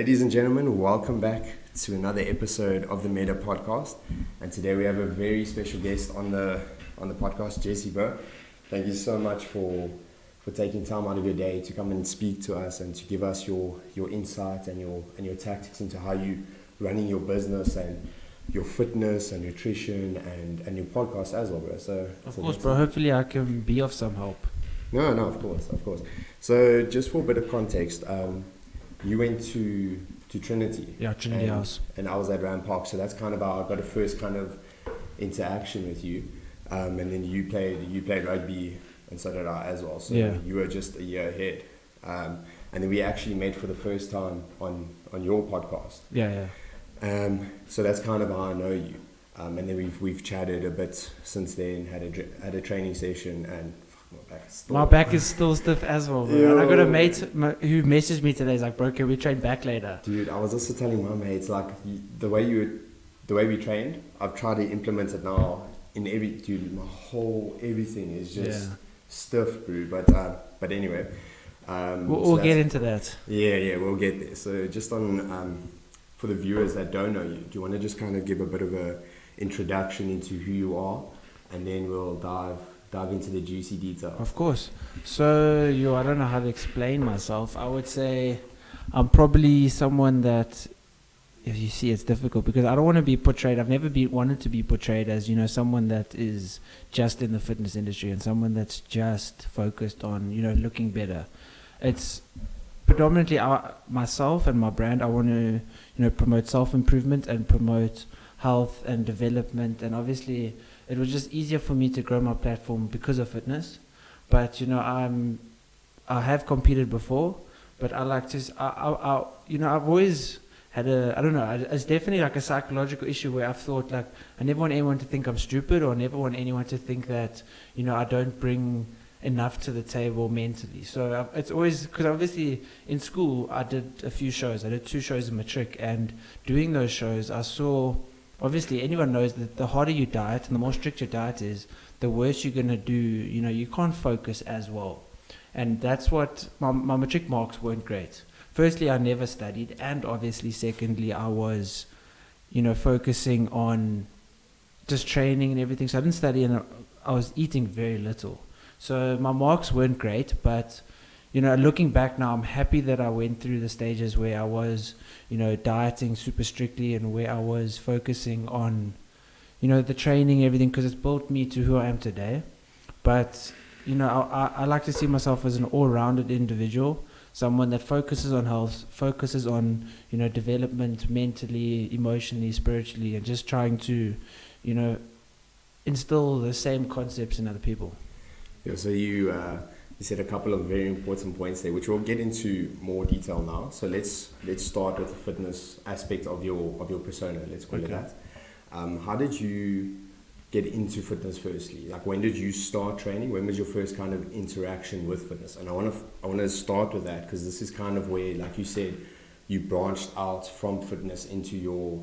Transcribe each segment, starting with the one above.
Ladies and gentlemen, welcome back to another episode of the Meta Podcast. And today we have a very special guest on the podcast, Jesse, bro. Thank you so much for taking time out of your day to come and speak to us and to give us your insight and your tactics into how you running your business and your fitness and nutrition and your podcast as well, bro. So of course, bro. Hopefully I can be of some help. No, of course. So just for a bit of context, you went to Trinity. Yeah, Trinity House. And I was at Ram Park, so that's kind of how I got a first kind of interaction with you. And then you played rugby, and so did I as well. So yeah. You were just a year ahead. And then we actually met for the first time on your podcast. Yeah. So that's kind of how I know you. And then we've chatted a bit since then. Had a training session and. My back is still stiff as well, bro. And I got a mate who messaged me today. He's like, bro, can we train back later? Dude, I was also telling my mates, like, the way we trained, I've tried to implement it now in everything is just stiff, bro. But anyway. We'll get into that. Yeah, we'll get there. So just on, for the viewers that don't know you, do you want to just kind of give a bit of a introduction into who you are? And then we'll dive into the juicy detail. Of course. So, I don't know how to explain myself. I would say I'm someone that, if you see, it's difficult because I don't want to be portrayed. I've never wanted to be portrayed as, someone that is just in the fitness industry and someone that's just focused on, looking better. It's predominantly myself and my brand. I want to, promote self-improvement and promote health and development, and obviously it was just easier for me to grow my platform because of fitness. But I have competed before, but I like to I've always had it's definitely like a psychological issue where I've thought like I never want anyone to think I'm stupid, or never want anyone to think that I don't bring enough to the table mentally. So it's always, because obviously in school I did a few shows. I did 2 shows in matric, and doing those shows I saw, obviously anyone knows that the harder you diet and the more strict your diet is, the worse you're going to do. You can't focus as well. And that's what my matric marks weren't great. Firstly, I never studied, and obviously secondly, I was focusing on just training and everything. So I didn't study, and I was eating very little. So my marks weren't great, but looking back now, I'm happy that I went through the stages where I was, dieting super strictly, and where I was focusing on, the training, everything, because it's built me to who I am today. But, I like to see myself as an all-rounded individual, someone that focuses on health, focuses on, development mentally, emotionally, spiritually, and just trying to, instill the same concepts in other people. Yeah, so you said a couple of very important points there, which we'll get into more detail now. So let's start with the fitness aspect of your persona. Let's call it that. How did you get into fitness firstly? Like, when did you start training? When was your first kind of interaction with fitness? And I want to start with that, because this is kind of where, like you said, you branched out from fitness into your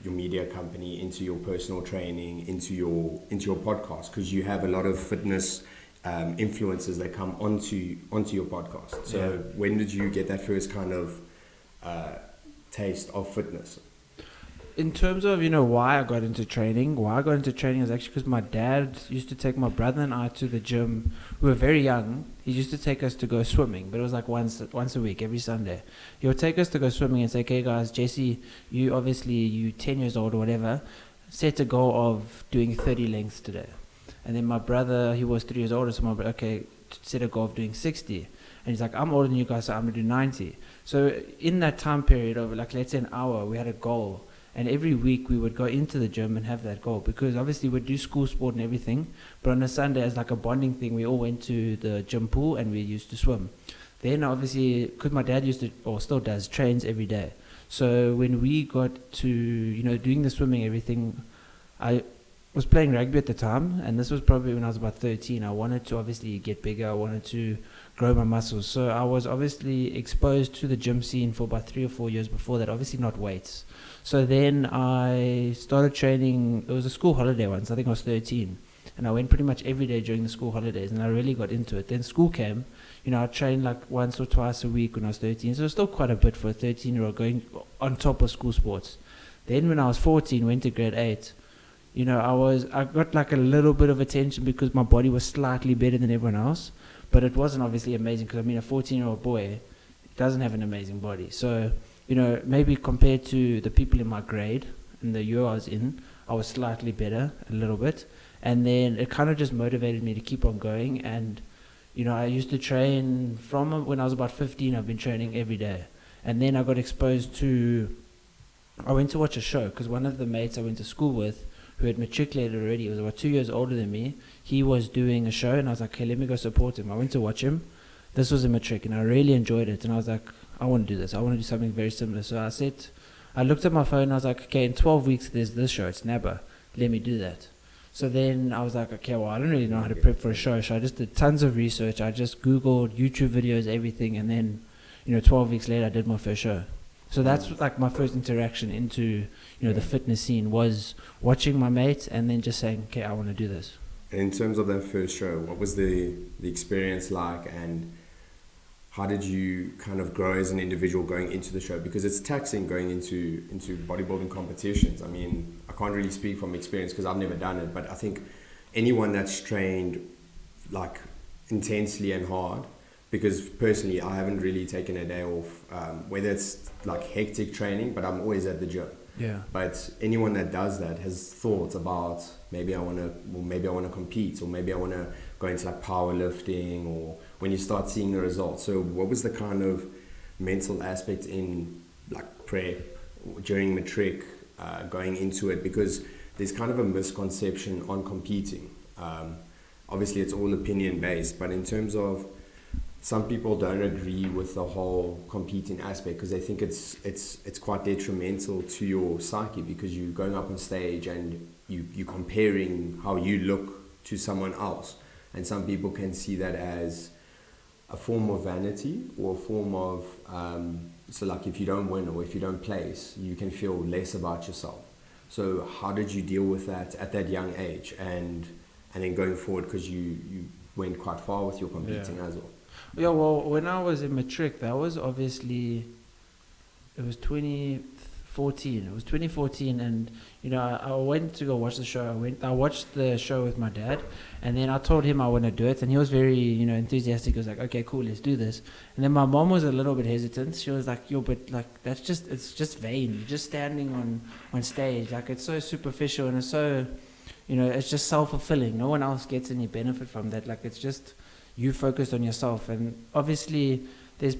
media company, into your personal training, into your podcast, because you have a lot of fitness influencers that come onto your podcast. So when did you get that first kind of taste of fitness? In terms of, why I got into training is actually because my dad used to take my brother and I to the gym. We were very young. He used to take us to go swimming, but it was like once a week, every Sunday. He would take us to go swimming and say, okay guys, Jesse, you 10 years old or whatever, set a goal of doing 30 lengths today. And then my brother, he was 3 years older, so my brother, set a goal of doing 60. And he's like, I'm older than you guys, so I'm going to do 90. So in that time period of, like, let's say an hour, we had a goal. And every week we would go into the gym and have that goal. Because obviously we'd do school sport and everything. But on a Sunday, as like a bonding thing, we all went to the gym pool and we used to swim. Then obviously, because my dad used to, or still does, trains every day. So when we got to, doing the swimming, everything, I was playing rugby at the time, and this was probably when I was about 13. I wanted to obviously get bigger. I wanted to grow my muscles. So I was obviously exposed to the gym scene for about 3 or 4 years before that, obviously not weights. So then I started training. It was a school holiday once. I think I was 13. and I went pretty much every day during the school holidays, and I really got into it. Then school came, I trained like once or twice a week when I was 13, so it was still quite a bit for a 13-year-old going on top of school sports. Then when I was 14, went to grade 8, I got like a little bit of attention because my body was slightly better than everyone else, but it wasn't obviously amazing because a 14-year-old boy doesn't have an amazing body. So, maybe compared to the people in my grade in the year I was in, I was slightly better a little bit. And then it kind of just motivated me to keep on going. And, I used to train from when I was about 15, I've been training every day. And then I got exposed to, I went to watch a show because one of the mates I went to school with, who had matriculated already, he was about 2 years older than me, he was doing a show, and I was like, okay, let me go support him. I went to watch him. This was a matric, and I really enjoyed it. And I was like, I want to do this. I want to do something very similar. So I looked at my phone, and I was like, okay, in 12 weeks, there's this show. It's NABA. Let me do that. So then I was like, okay, well, I don't really know how to prep for a show. So I just did tons of research. I just Googled YouTube videos, everything. And then, 12 weeks later, I did my first show. So that's like my first interaction into, the fitness scene was watching my mates and then just saying, okay, I want to do this. And in terms of that first show, what was the experience like, and how did you kind of grow as an individual going into the show? Because it's taxing going into bodybuilding competitions. I mean, I can't really speak from experience because I've never done it, but I think anyone that's trained like intensely and hard, because personally I haven't really taken a day off, whether it's like hectic training, but I'm always at the gym. Yeah. But anyone that does that has thought about maybe I want to compete, or maybe I want to go into like powerlifting, or when you start seeing the results. So what was the kind of mental aspect in like prep during matric, going into it? Because there's kind of a misconception on competing. Obviously it's all opinion based, but in terms of, some people don't agree with the whole competing aspect because they think it's quite detrimental to your psyche, because you're going up on stage and you're comparing how you look to someone else. And some people can see that as a form of vanity, or a form of, so like if you don't win or if you don't place, you can feel less about yourself. So how did you deal with that at that young age, and then going forward, because you went quite far with your competing as well? Yeah, well, when I was in matric, that was obviously, it was 2014. It was 2014, and I went to go watch the show. I watched the show with my dad, and then I told him I want to do it, and he was very enthusiastic. He was like, okay, cool, let's do this. And then my mom was a little bit hesitant. She was like, yo, but like it's just vain. You're just standing on stage. Like, it's so superficial, and it's so it's just self-fulfilling. No one else gets any benefit from that. Like, it's just you focused on yourself. And obviously there's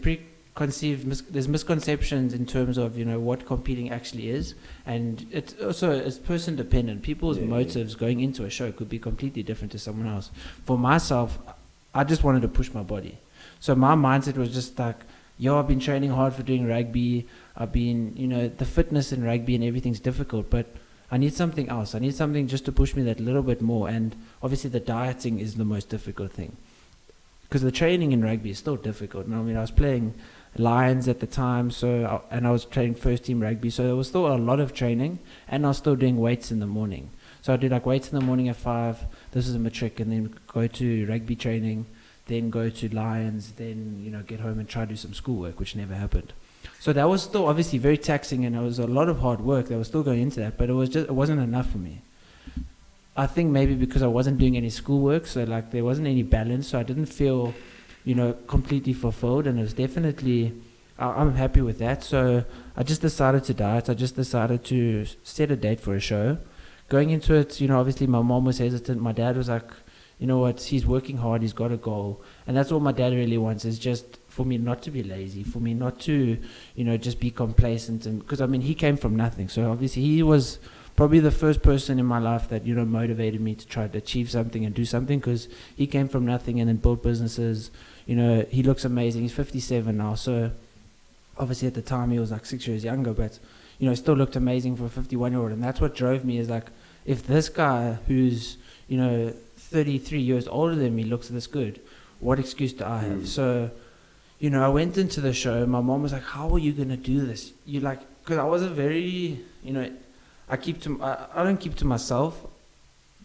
misconceptions in terms of what competing actually is, and it's person dependent. People's motives going into a show could be completely different to someone else. For myself, I just wanted to push my body, so my mindset was just like, I've been training hard for doing rugby. I've been the fitness in rugby and everything's difficult, but I need something else. I need something just to push me that little bit more. And obviously the dieting is the most difficult thing, because the training in rugby is still difficult. I mean, I was playing Lions at the time, and I was training first team rugby, so there was still a lot of training, and I was still doing weights in the morning. So I did like weights in the morning at 5, this is a matric, and then go to rugby training, then go to Lions, then get home and try to do some schoolwork, which never happened. So that was still obviously very taxing, and it was a lot of hard work that was still going into that, but it wasn't enough for me. I think maybe because I wasn't doing any schoolwork, so like there wasn't any balance, so I didn't feel, completely fulfilled, and it was definitely, I'm happy with that. So I just decided to diet. I just decided to set a date for a show. Going into it, obviously my mom was hesitant. My dad was like, you know what, he's working hard, he's got a goal. And that's all my dad really wants, is just for me not to be lazy, for me not to, just be complacent. And because, he came from nothing. So obviously he was probably the first person in my life that, motivated me to try to achieve something and do something, because he came from nothing and then built businesses. He looks amazing. He's 57 now. So obviously at the time he was like 6 years younger, but, still looked amazing for a 51-year-old. And that's what drove me, is like, if this guy who's, 33 years older than me looks this good, what excuse do I have? So, I went into the show. My mom was like, how are you going to do this? Because I was a very, I don't keep to myself,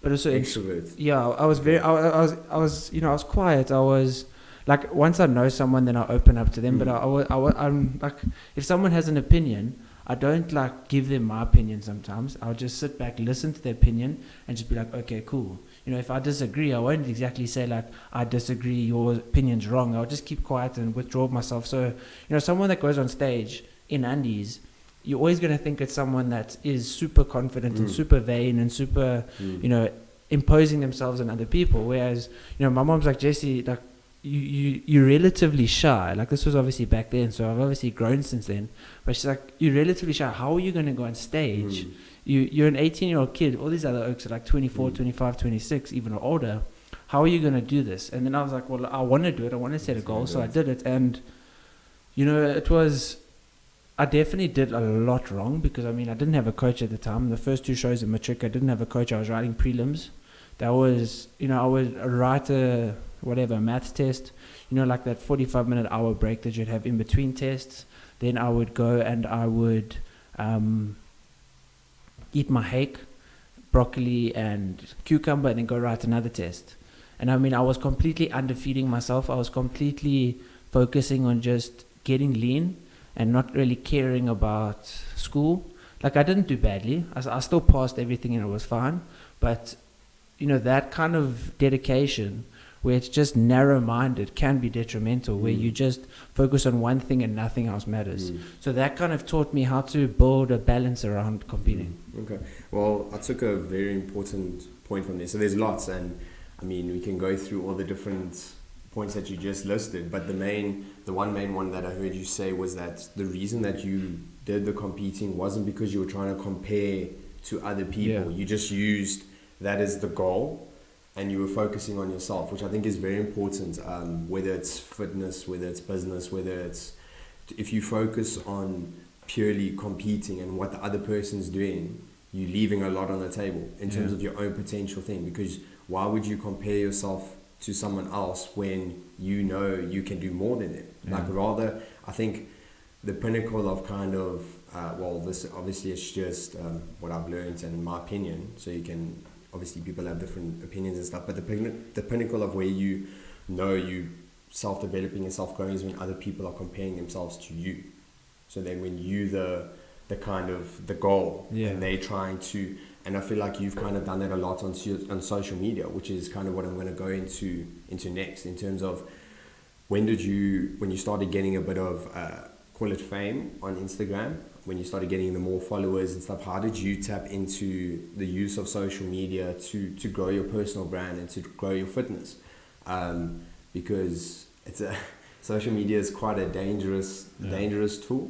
but also extrovert. Yeah, I was very, I was, you know, I was quiet. I was like, once I know someone, then I open up to them. But I'm like, if someone has an opinion, I don't like give them my opinion. Sometimes I'll just sit back, listen to their opinion, and just be like, okay, cool. You know, if I disagree, I won't exactly say like, I disagree, your opinion's wrong. I'll just keep quiet and withdraw myself. So, you know, someone that goes on stage in undies, you're always going to think it's someone that is super confident and super vain and super, you know, imposing themselves on other people. Whereas, you know, my mom's like, Jesse, like, you're relatively shy. Like, this was obviously back then, so I've obviously grown since then. But she's like, you're relatively shy. How are you going to go on stage? You're an 18-year-old kid. All these other oaks are like 24, 25, 26, even older. How are you going to do this? And then I was like, well, I want to do it. I want to set a goal. So I did it. And, you know, it was... I definitely did a lot wrong because, I mean, I didn't have a coach at the time. The first 2 shows in Matric, I didn't have a coach. I was writing prelims. That was, you know, I would write a maths test, you know, like that 45-minute hour break that you'd have in between tests. Then I would go and I would eat my hake, broccoli and cucumber, and then go write another test. And I mean, I was completely underfeeding myself. I was completely focusing on just getting lean and not really caring about school. Like, I didn't do badly. I still passed everything and it was fine. But, you know, that kind of dedication where it's just narrow-minded can be detrimental, where you just focus on one thing and nothing else matters. So that kind of taught me how to build a balance around competing. Okay. Well, I took a very important point from there. So there's lots, and I mean, we can go through all the different points that you just listed, but the one main one that I heard you say was that the reason that you did the competing wasn't because you were trying to compare to other people. You just used that as the goal, and you were focusing on yourself, which I think is very important. Whether it's fitness, whether it's business, whether it's, if you focus on purely competing and what the other person's doing, you're leaving a lot on the table in terms of your own potential thing. Because why would you compare yourself to someone else when you know you can do more than them? Like, rather, I think the pinnacle of kind of, this obviously is just what I've learned and my opinion, so you can, obviously people have different opinions and stuff, but the pinnacle of where you know you self-developing and self-growing is when other people are comparing themselves to you. So then when you the kind of the goal, and they're trying to, and I feel like you've kind of done that a lot on social media, which is kind of what I'm going to go into next, in terms of when you started getting a bit of call it fame on Instagram, when you started getting the more followers and stuff, how did you tap into the use of social media to grow your personal brand and to grow your fitness? Because social media is quite a dangerous tool.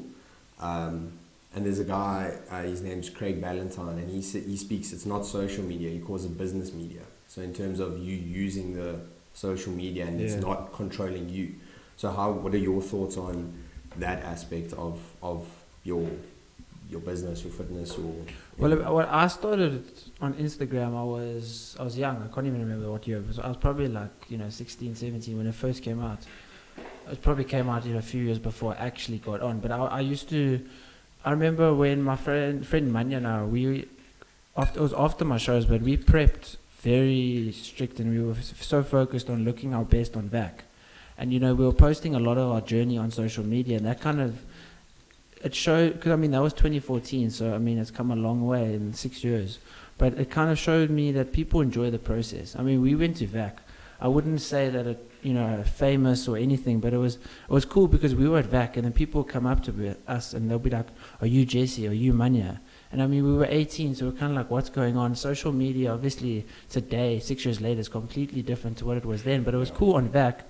And there's a guy, his name's Craig Ballantyne, and he speaks, it's not social media, he calls it business media. So in terms of you using the social media and it's not controlling you. So what are your thoughts on that aspect of your business, your fitness, or... Well, I started on Instagram, I was young, I can't even remember what year it was. I was probably like, 16, 17 when it first came out. It probably came out a few years before I actually got on. But I remember when my friend Manya and I, it was after my shows, but we prepped very strict and we were so focused on looking our best on VAC. And, we were posting a lot of our journey on social media, and that kind of, it showed, because that was 2014, so it's come a long way in 6 years. But it kind of showed me that people enjoy the process. We went to VAC. I wouldn't say that it, famous or anything, but it was cool because we were at VAC, and then people come up to us and they'll be like, "Are you Jesse? Are you Manya?" And we were 18, so we're kind of like, what's going on? Social media, obviously, today, 6 years later, is completely different to what it was then. But it was cool on VAC,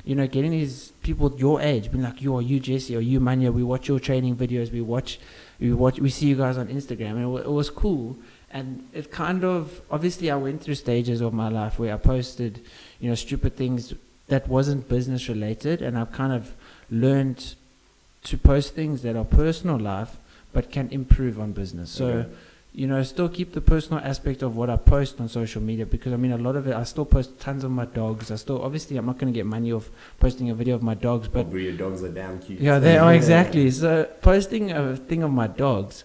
getting these people your age, being like, "Are you Jesse? Are you Manya? We watch your training videos. We see you guys on Instagram," and it was cool. And it kind of, obviously, I went through stages of my life where I posted, stupid things that wasn't business related, and I've kind of learned to post things that are personal life but can improve on business. So, still keep the personal aspect of what I post on social media, because a lot of it, I still post tons of my dogs. Obviously I'm not going to get money off posting a video of my dogs, but your dogs are damn cute. Yeah, they are, exactly. So posting a thing of my dogs,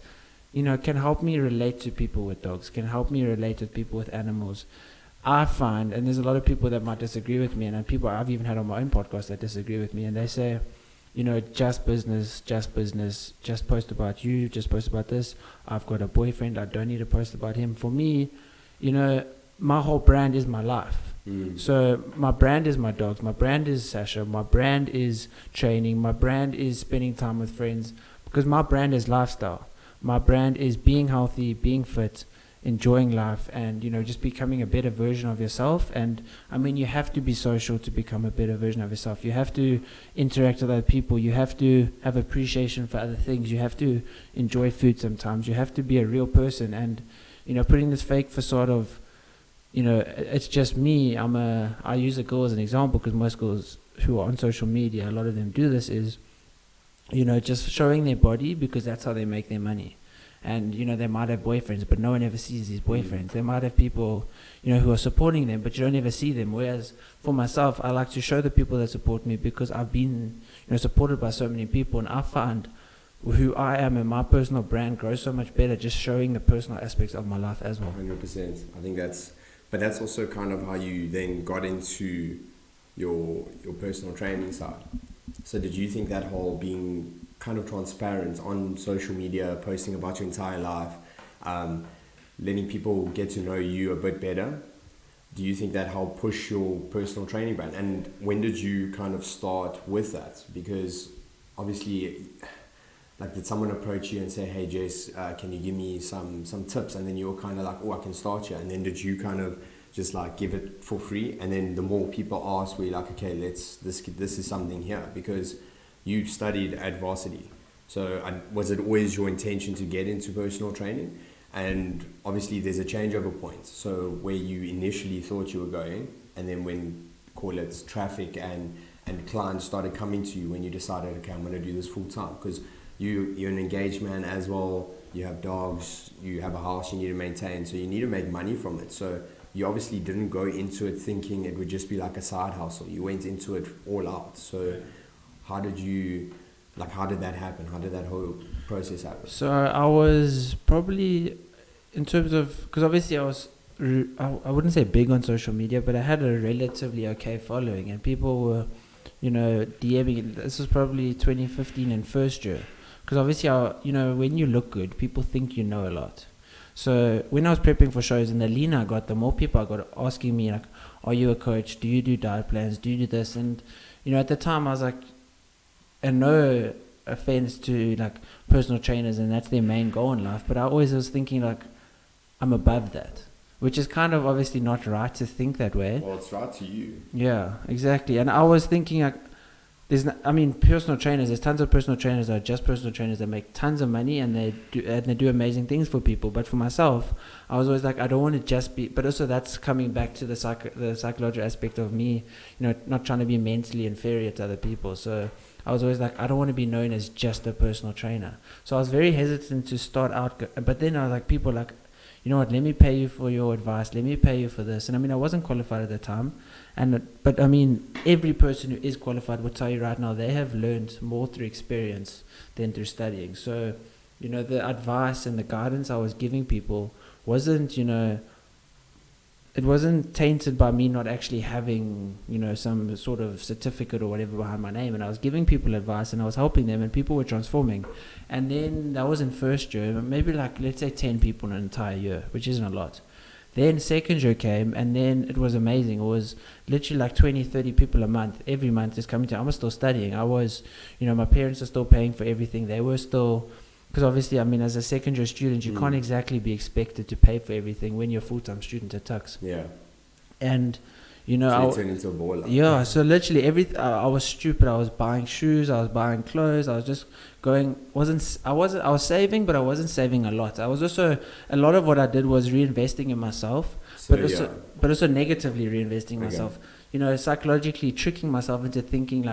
can help me relate to people with dogs, can help me relate with people with animals. I find, and there's a lot of people that might disagree with me, and people I've even had on my own podcast that disagree with me, and they say, just business, just post about you, just post about this. I've got a boyfriend, I don't need to post about him. For me, my whole brand is my life. So my brand is my dogs, my brand is Sasha, my brand is training, my brand is spending time with friends, because my brand is lifestyle. My brand is being healthy, being fit, enjoying life, and just becoming a better version of yourself. And you have to be social to become a better version of yourself. You have to interact with other people, you have to have appreciation for other things, you have to enjoy food sometimes, you have to be a real person. And putting this fake facade of it's just me, I use a girl as an example, because most girls who are on social media, a lot of them do this, is just showing their body because that's how they make their money. And they might have boyfriends, but no one ever sees these boyfriends. They might have people who are supporting them, but you don't ever see them. Whereas for myself, I like to show the people that support me, because I've been supported by so many people, and I find who I am and my personal brand grows so much better just showing the personal aspects of my life as well. 100%. I think that's also kind of how you then got into your personal training side. So did you think that whole being kind of transparent on social media, posting about your entire life, letting people get to know you a bit better, do you think that helped push your personal training brand? And when did you kind of start with that? Because obviously, did someone approach you and say, hey Jess, can you give me some tips? And then you were kind of like, oh, I can start here. And then did you kind of just give it for free? And then the more people ask, we're like, okay, this is something here, because you studied at varsity. So was it always your intention to get into personal training? And obviously there's a changeover point. So where you initially thought you were going, and then when, call it traffic and clients started coming to you, when you decided, okay, I'm going to do this full time, because you're an engaged man as well, you have dogs, you have a house you need to maintain, so you need to make money from it. So you obviously didn't go into it thinking it would just be like a side hustle. You went into it all out. So how did that happen? How did that whole process happen? So I was probably, in terms of, because obviously I wouldn't say big on social media, but I had a relatively okay following, and people were, DMing. This was probably 2015 in first year. Because obviously, when you look good, people think you know a lot. So when I was prepping for shows, and the leaner I got, the more people I got asking me, like, are you a coach? Do you do diet plans? Do you do this? And, at the time I was like, and no offense to personal trainers, and that's their main goal in life, but I always was thinking I'm above that, which is kind of obviously not right to think that way. Well, it's right to you. Yeah, exactly. And I was thinking personal trainers, there's tons of personal trainers that are just personal trainers that make tons of money, and they do amazing things for people. But for myself, I was always like, I don't want to just be, but also that's coming back to the psychological aspect of me, not trying to be mentally inferior to other people. So I was always like, I don't want to be known as just a personal trainer. So I was very hesitant to start out, but then I was like, people like, you know what, let me pay you for your advice, let me pay you for this. And I wasn't qualified at the time, but every person who is qualified will tell you right now, they have learned more through experience than through studying. So the advice and the guidance I was giving people wasn't it wasn't tainted by me not actually having some sort of certificate or whatever behind my name. And I was giving people advice, and I was helping them, and people were transforming. And then that was in first year, maybe let's say 10 people in an entire year, which isn't a lot. Then second year came, and then it was amazing. It was literally 20, 30 people a month. Every month is coming to. I was still studying. I was, my parents are still paying for everything. They were still, because obviously, as a second year student, you can't exactly be expected to pay for everything when you're a full-time student at Tux. Yeah. And, so you turned into a baller. Yeah, so literally I was stupid. I was buying shoes, I was buying clothes, I was just going, I was saving, but I wasn't saving a lot. I was also, a lot of what I did was reinvesting in myself, but also negatively reinvesting myself. Psychologically tricking myself into thinking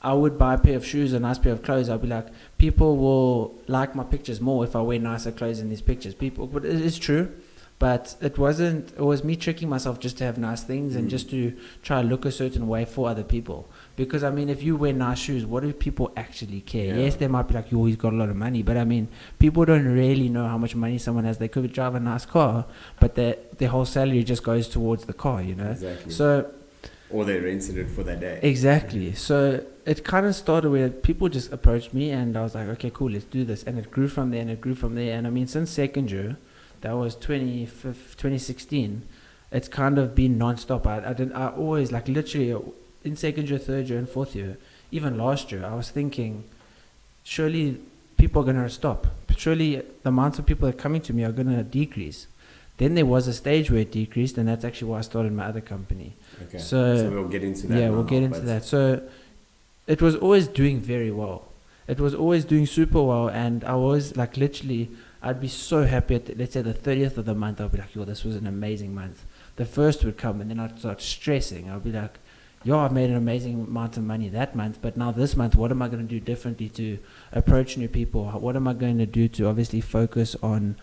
I would buy a pair of shoes, a nice pair of clothes. I'd be like, people will like my pictures more if I wear nicer clothes in these pictures. But it is true. But it wasn't. It was me tricking myself just to have nice things and just to try to look a certain way for other people. Because I mean, if you wear nice shoes, what do people actually care? Yeah. Yes, they might be like, "Yo, he's got a lot of money," but I mean, people don't really know how much money someone has. They could drive a nice car, but their whole salary just goes towards the car, you know. Exactly. So or they rented it for that day. exactly. So it kind of started where people just approached me, and I was like, "Okay, cool, let's do this." And it grew from there, and it grew from there. And I mean, since second year, that was 2016. It's kind of been non-stop. I always, like, literally in second year, third year, and fourth year, even last year, I was thinking, surely people are going to stop. Surely the amount of people that are coming to me are going to decrease. Then there was a stage where it decreased, and that's actually why I started my other company. Okay. So we'll get into that. yeah, we'll get into that. So it was always doing very well. It was always doing super well, and I was like, literally, I'd be so happy at, let's say, the 30th of the month. I'd be like, yo, this was an amazing month. The first would come, and then I'd start stressing. I'd be like, yo, I've made an amazing amount of money that month, but now this month, what am I going to do differently to approach new people? What am I going to do to obviously focus on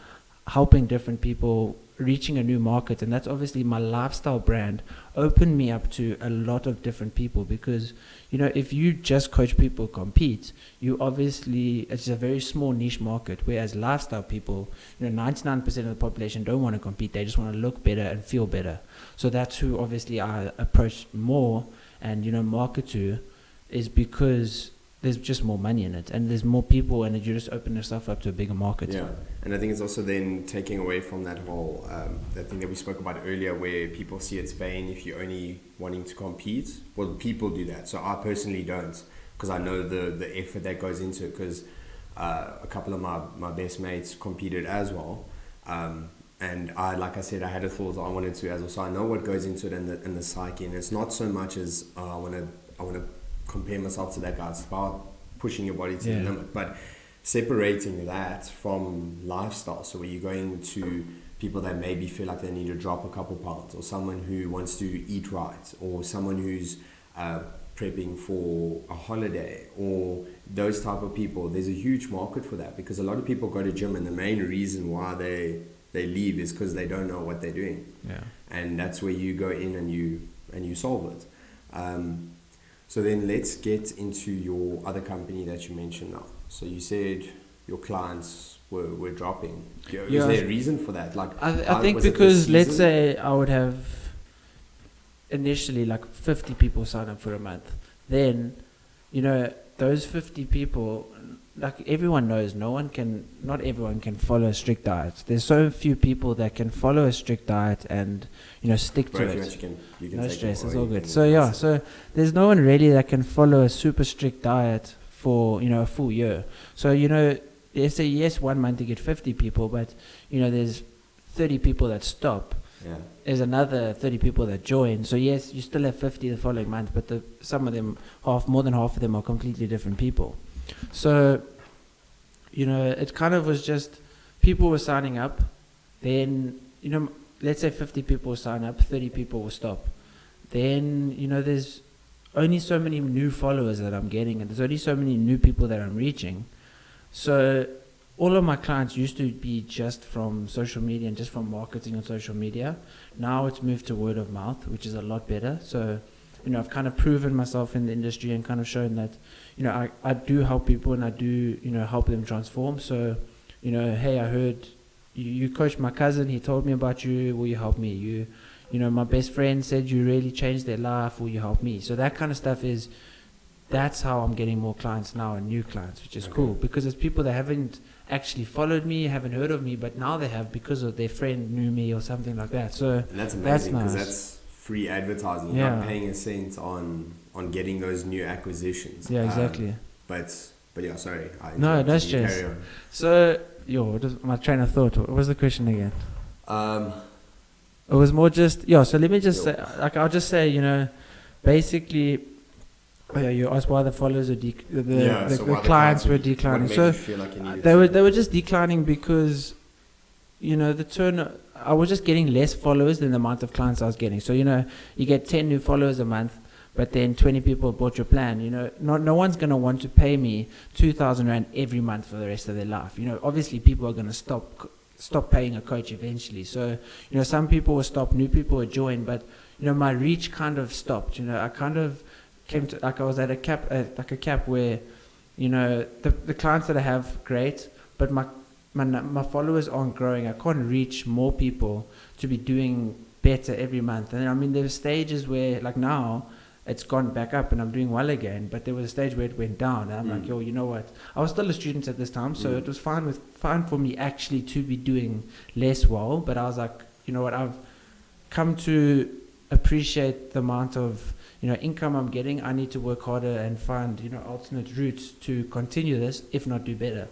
helping different people, reaching a new market? And that's obviously my lifestyle brand opened me up to a lot of different people, because, you know, if you just coach people compete, you obviously, it's a very small niche market, whereas lifestyle people, you know, 99% of the population don't want to compete. They just want to look better and feel better. So that's who obviously I approach more and, you know, market to, is because there's just more money in it, and there's more people, and you just open yourself up to a bigger market. Yeah, and I think it's also then taking away from that whole that thing that we spoke about earlier, where people see it's vain if you're only wanting to compete. Well, people do that, so I personally don't, because I know the effort that goes into it. Because a couple of my best mates competed as well, and I, like I said, I had a thought I wanted to as well. So I know what goes into it, and the psyche. And it's not so much as I want to compare myself to that guy. It's about pushing your body to the limit, but separating that from lifestyle. So where you're going to people that maybe feel like they need to drop a couple pounds, or someone who wants to eat right, or someone who's prepping for a holiday, or those type of people. There's a huge market for that, because a lot of people go to gym, and the main reason why they leave is because they don't know what they're doing. Yeah. And that's where you go in and you solve it. So then let's get into your other company that you mentioned now. So you said your clients were dropping. Is there a reason for that? Like, I think because, let's say I would have initially like 50 people sign up for a month. Then, you know, those 50 people, like everyone knows, not everyone can follow a strict diet. There's so few people that can follow a strict diet and, you know, stick to it. You can No take stress, it, it's or all you good. can So yeah, so there's no one really that can follow a super strict diet for, you know, a full year. So, you know, they say yes, 1 month you get 50 people, but, you know, there's 30 people that stop. Yeah. There's another 30 people that join. So yes, you still have 50 the following month, but some of them, more than half of them are completely different people. So, you know, it kind of was just people were signing up. Then, you know, let's say 50 people sign up, 30 people will stop. Then, you know, there's only so many new followers that I'm getting, and there's only so many new people that I'm reaching. So all of my clients used to be just from social media and just from marketing on social media. Now it's moved to word of mouth, which is a lot better. So, you know, I've kind of proven myself in the industry and kind of shown that, you know, I do help people, and I do, you know, help them transform. So, you know, hey, I heard you coached my cousin, he told me about you, will you help me? You know, my best friend said you really changed their life, will you help me? So that kind of stuff that's how I'm getting more clients now, and new clients, which is cool, because it's people that haven't actually followed me, haven't heard of me, but now they have because of their friend knew me or something like that. So and that's amazing, because nice. That's free advertising. You're not paying a cent on getting those new acquisitions. Yeah, exactly. But yeah, sorry. No stress. So, what is my train of thought? What was the question again? It was more just, so let me just say, like, I'll just say, you know, basically, you asked why the followers are the clients were declining. So like they were just declining because, you know, I was just getting less followers than the amount of clients I was getting. So, you know, you get 10 new followers a month, but then 20 people bought your plan. You know, no one's going to want to pay me 2,000 Rand every month for the rest of their life. You know, obviously people are going to stop paying a coach eventually. So, some people will stop, new people will join, but, my reach kind of stopped. I kind of came to, like I was at a cap where, the clients that I have, great, but my followers aren't growing. I can't reach more people to be doing better every month. And I mean, there's stages where, like now, it's gone back up and I'm doing well again, but there was a stage where it went down and I'm like, yo, you know what? I was still a student at this time, so it was fine for me actually to be doing less well, but I was like, you know what? I've come to appreciate the amount of, income I'm getting. I need to work harder and find, alternate routes to continue this, if not do better.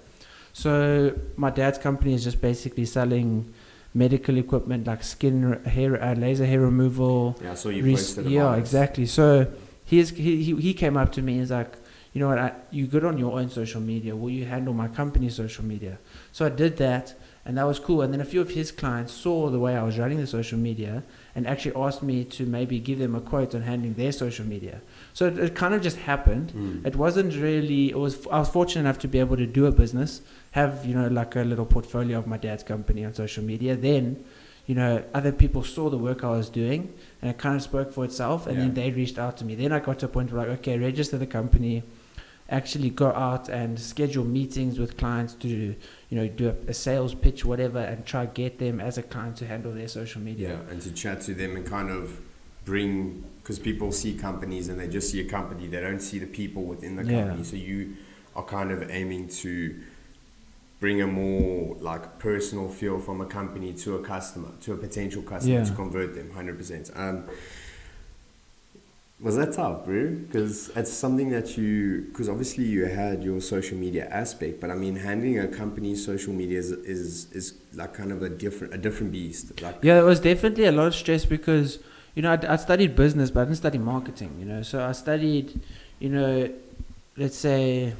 So my dad's company is just basically selling medical equipment like skin, hair, laser hair removal. Yeah, so you posted about Yeah, it. exactly. So he came up to me and he's like, you know what, you good on your own social media. Will you handle my company's social media? So I did that, and that was cool. And then a few of his clients saw the way I was running the social media and actually asked me to maybe give them a quote on handling their social media. So it kind of just happened. It wasn't really, I was fortunate enough to be able to do a business, have, like a little portfolio of my dad's company on social media. Then, other people saw the work I was doing and it kind of spoke for itself. And then they reached out to me. Then I got to a point where like, okay, register the company, actually go out and schedule meetings with clients to, do a sales pitch, whatever, and try to get them as a client to handle their social media. Yeah, and to chat to them and kind of bring, because people see companies and they just see a company, they don't see the people within the company. So you are kind of aiming to bring a more like personal feel from a company to a customer, to a potential customer, to convert them 100%. Was that tough, bro? Because it's something that because obviously you had your social media aspect, but I mean, handling a company's social media is like kind of a different beast. Like, yeah, it was definitely a lot of stress because, I studied business, but I didn't study marketing, so I studied, let's say,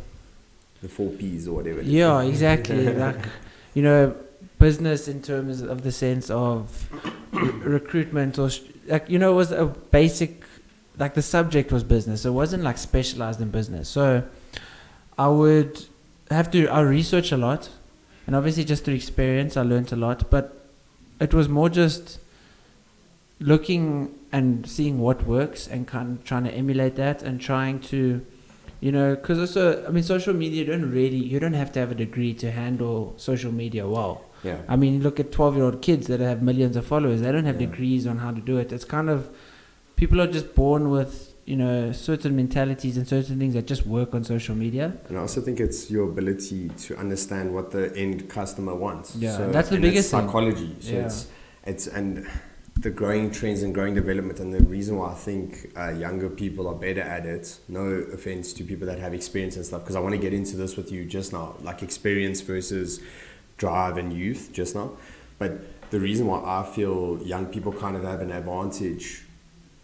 the 4 Ps or whatever. Yeah, exactly. Like, business in terms of the sense of recruitment or, it was a basic, like the subject was business. It wasn't like specialized in business. So I research a lot, and obviously just through experience, I learned a lot, but it was more just looking and seeing what works and kind of trying to emulate that and trying to, because also, I mean, social media, you don't have to have a degree to handle social media well. Yeah. I mean, look at 12-year-old kids that have millions of followers. They don't have degrees on how to do it. It's kind of, people are just born with, certain mentalities and certain things that just work on social media. And I also think it's your ability to understand what the end customer wants. Yeah, so, that's the biggest thing. Psychology. So it's and the growing trends and growing development, and the reason why I think younger people are better at it, no offense to people that have experience and stuff, because I want to get into this with you just now, like experience versus drive and youth just now. But the reason why I feel young people kind of have an advantage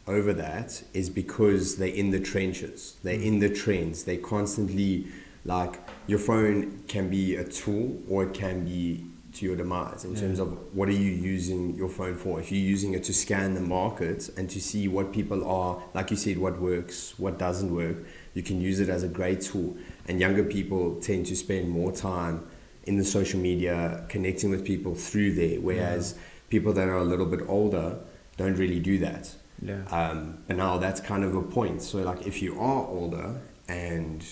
over that is because they're in the trenches, they're in the trends, they constantly, like, your phone can be a tool or it can be to your demise in terms of what are you using your phone for. If you're using it to scan the market and to see what people are, like you said, what works, what doesn't work, you can use it as a great tool. And younger people tend to spend more time in the social media connecting with people through there, whereas people that are a little bit older don't really do that. And now that's kind of a point. So like if you are older and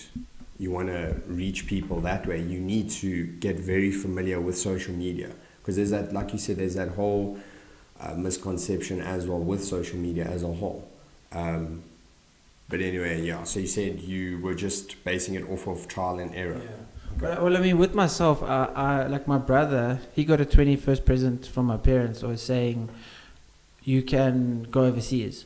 you want to reach people that way, you need to get very familiar with social media, because there's that, like you said, there's that whole misconception as well with social media as a whole. But anyway, so you said you were just basing it off of trial and error. Well, I mean, with myself, I like my brother, he got a 21st present from my parents, or saying, you can go overseas.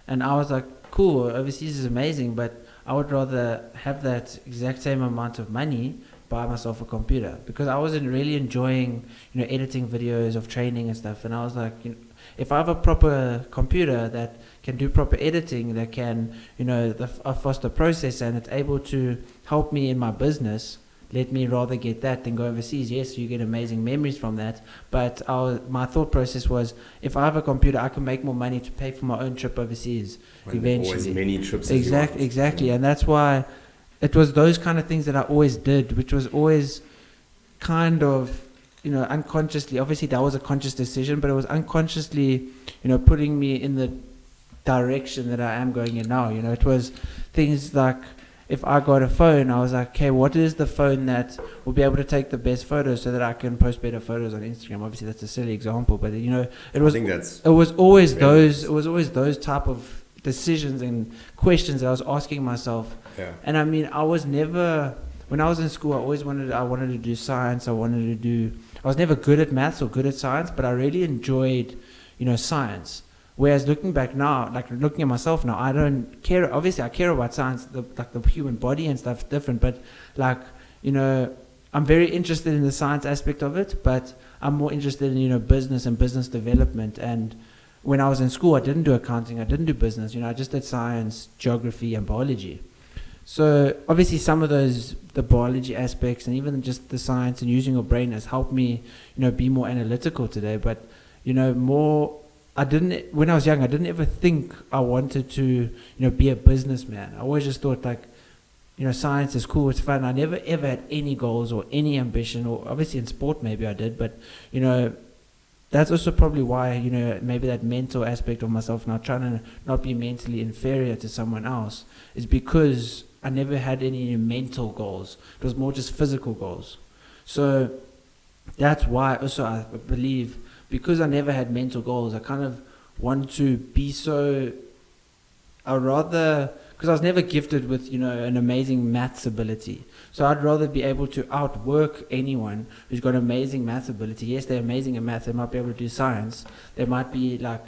And I was like, cool, overseas is amazing, but I would rather have that exact same amount of money, buy myself a computer, because I wasn't really enjoying, editing videos of training and stuff. And I was like, if I have a proper computer that can do proper editing, that can, a faster processor, and it's able to help me in my business, let me rather get that than go overseas. Yes, you get amazing memories from that, but my thought process was, if I have a computer, I can make more money to pay for my own trip overseas eventually. Always many trips. Exactly, and that's why it was those kind of things that I always did, which was always kind of, unconsciously, obviously that was a conscious decision, but it was unconsciously, putting me in the direction that I am going in now. It was things like, if I got a phone, I was like, okay, what is the phone that will be able to take the best photos so that I can post better photos on Instagram? Obviously, that's a silly example, but it was always those type of decisions and questions that I was asking myself. Yeah. And I mean, I was never, when I was in school, I wanted to do science. I was never good at maths or good at science, but I really enjoyed, science. Whereas looking back now, like looking at myself now, I don't care. Obviously, I care about science, the human body and stuff different. But I'm very interested in the science aspect of it. But I'm more interested in business and business development. And when I was in school, I didn't do accounting, I didn't do business. I just did science, geography, and biology. So obviously, some of the biology aspects and even just the science and using your brain has helped me, be more analytical today. But more. When I was young, I didn't ever think I wanted to, be a businessman. I always just thought science is cool, it's fun. I never ever had any goals or any ambition, or obviously in sport maybe I did, but, that's also probably why, maybe that mental aspect of myself now, trying to not be mentally inferior to someone else, is because I never had any mental goals. It was more just physical goals. So that's why also I believe, because I never had mental goals, I kind of want to be because I was never gifted with, an amazing maths ability. So I'd rather be able to outwork anyone who's got amazing maths ability. Yes, they're amazing in maths. They might be able to do science. They might be like,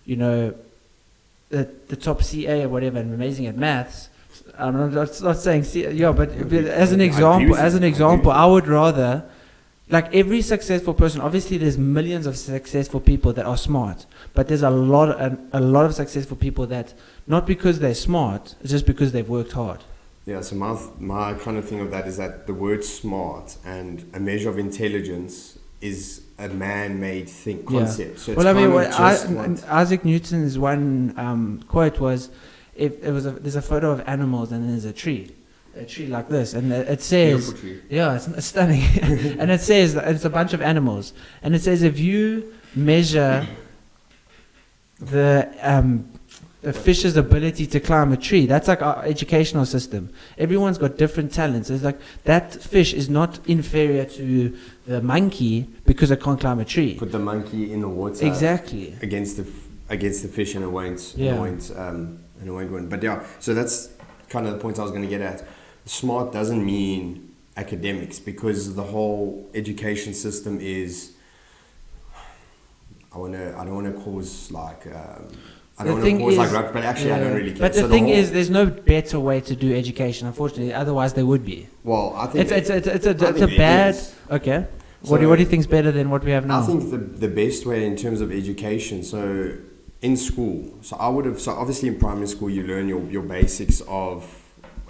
the top CA or whatever, and amazing at maths. I'm not saying but as an example, I would rather. Like every successful person, obviously there's millions of successful people that are smart, but there's a lot of successful people that, not because they're smart, it's just because they've worked hard. Yeah, so my kind of thing of that is that the word smart and a measure of intelligence is a man-made concept. So it's Isaac Newton's one quote was, there's a photo of animals and then there's a tree like this, and it says, it's stunning, and it says that it's a bunch of animals, and it says if you measure the fish's ability to climb a tree, that's like our educational system. Everyone's got different talents. It's like that fish is not inferior to the monkey because it can't climb a tree. Put the monkey in the water exactly against the fish, and it won't win. But yeah, so that's kind of the point I was going to get at. Smart doesn't mean academics, because the whole education system is. I don't want to cause like. I don't want to cause like rubbish, but actually I don't really care. But the thing is, there's no better way to do education, unfortunately. Otherwise, there would be. Well, I think it's a bad. Okay. So what do you think is better than what we have now? I think the best way in terms of education. So in school, so obviously in primary school you learn your basics of.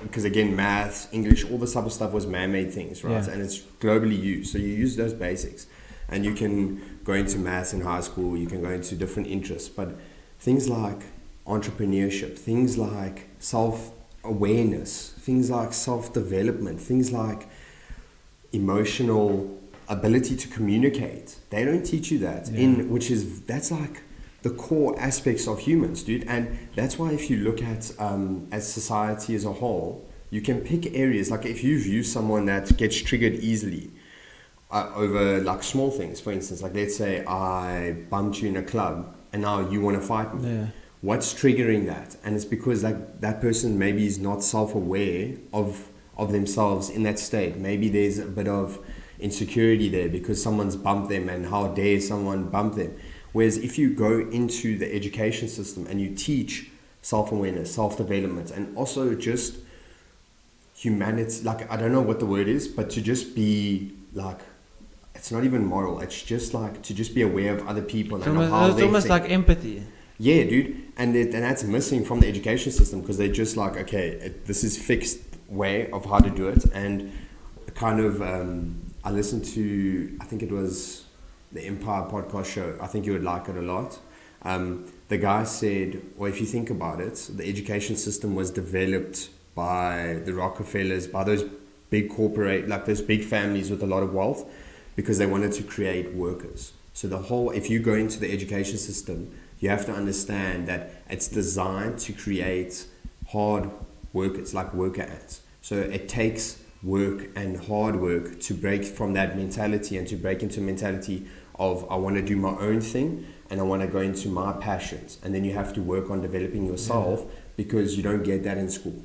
Because again, maths, English, all this type of stuff was man-made things, right? Yeah. And it's globally used. So you use those basics. And you can go into maths in high school, you can go into different interests. But things like entrepreneurship, things like self-awareness, things like self-development, things like emotional ability to communicate, they don't teach you that. That's like the core aspects of humans, dude. And that's why if you look at as society as a whole, you can pick areas. Like if you view someone that gets triggered easily over like small things, for instance, like let's say I bumped you in a club and now you want to fight me. Yeah. What's triggering that? And it's because that person maybe is not self-aware of themselves in that state. Maybe there's a bit of insecurity there because someone's bumped them, and how dare someone bump them. Whereas if you go into the education system and you teach self-awareness, self-development, and also just humanity, like I don't know what the word is, but to just be like, it's not even moral, it's just like to just be aware of other people. It's almost like empathy. Yeah, dude. And that's missing from the education system, because they're just like, okay, this is fixed way of how to do it. And kind of, I listened to, I think it was the Empire podcast show. I think you would like it a lot. The guy said, well, if you think about it, the education system was developed by the Rockefellers, by those big corporate, like those big families with a lot of wealth, because they wanted to create workers. So if you go into the education system, you have to understand that it's designed to create hard workers, like worker ants. So it takes work and hard work to break from that mentality and to break into a mentality of I want to do my own thing and I want to go into my passions. And then you have to work on developing yourself because you don't get that in school.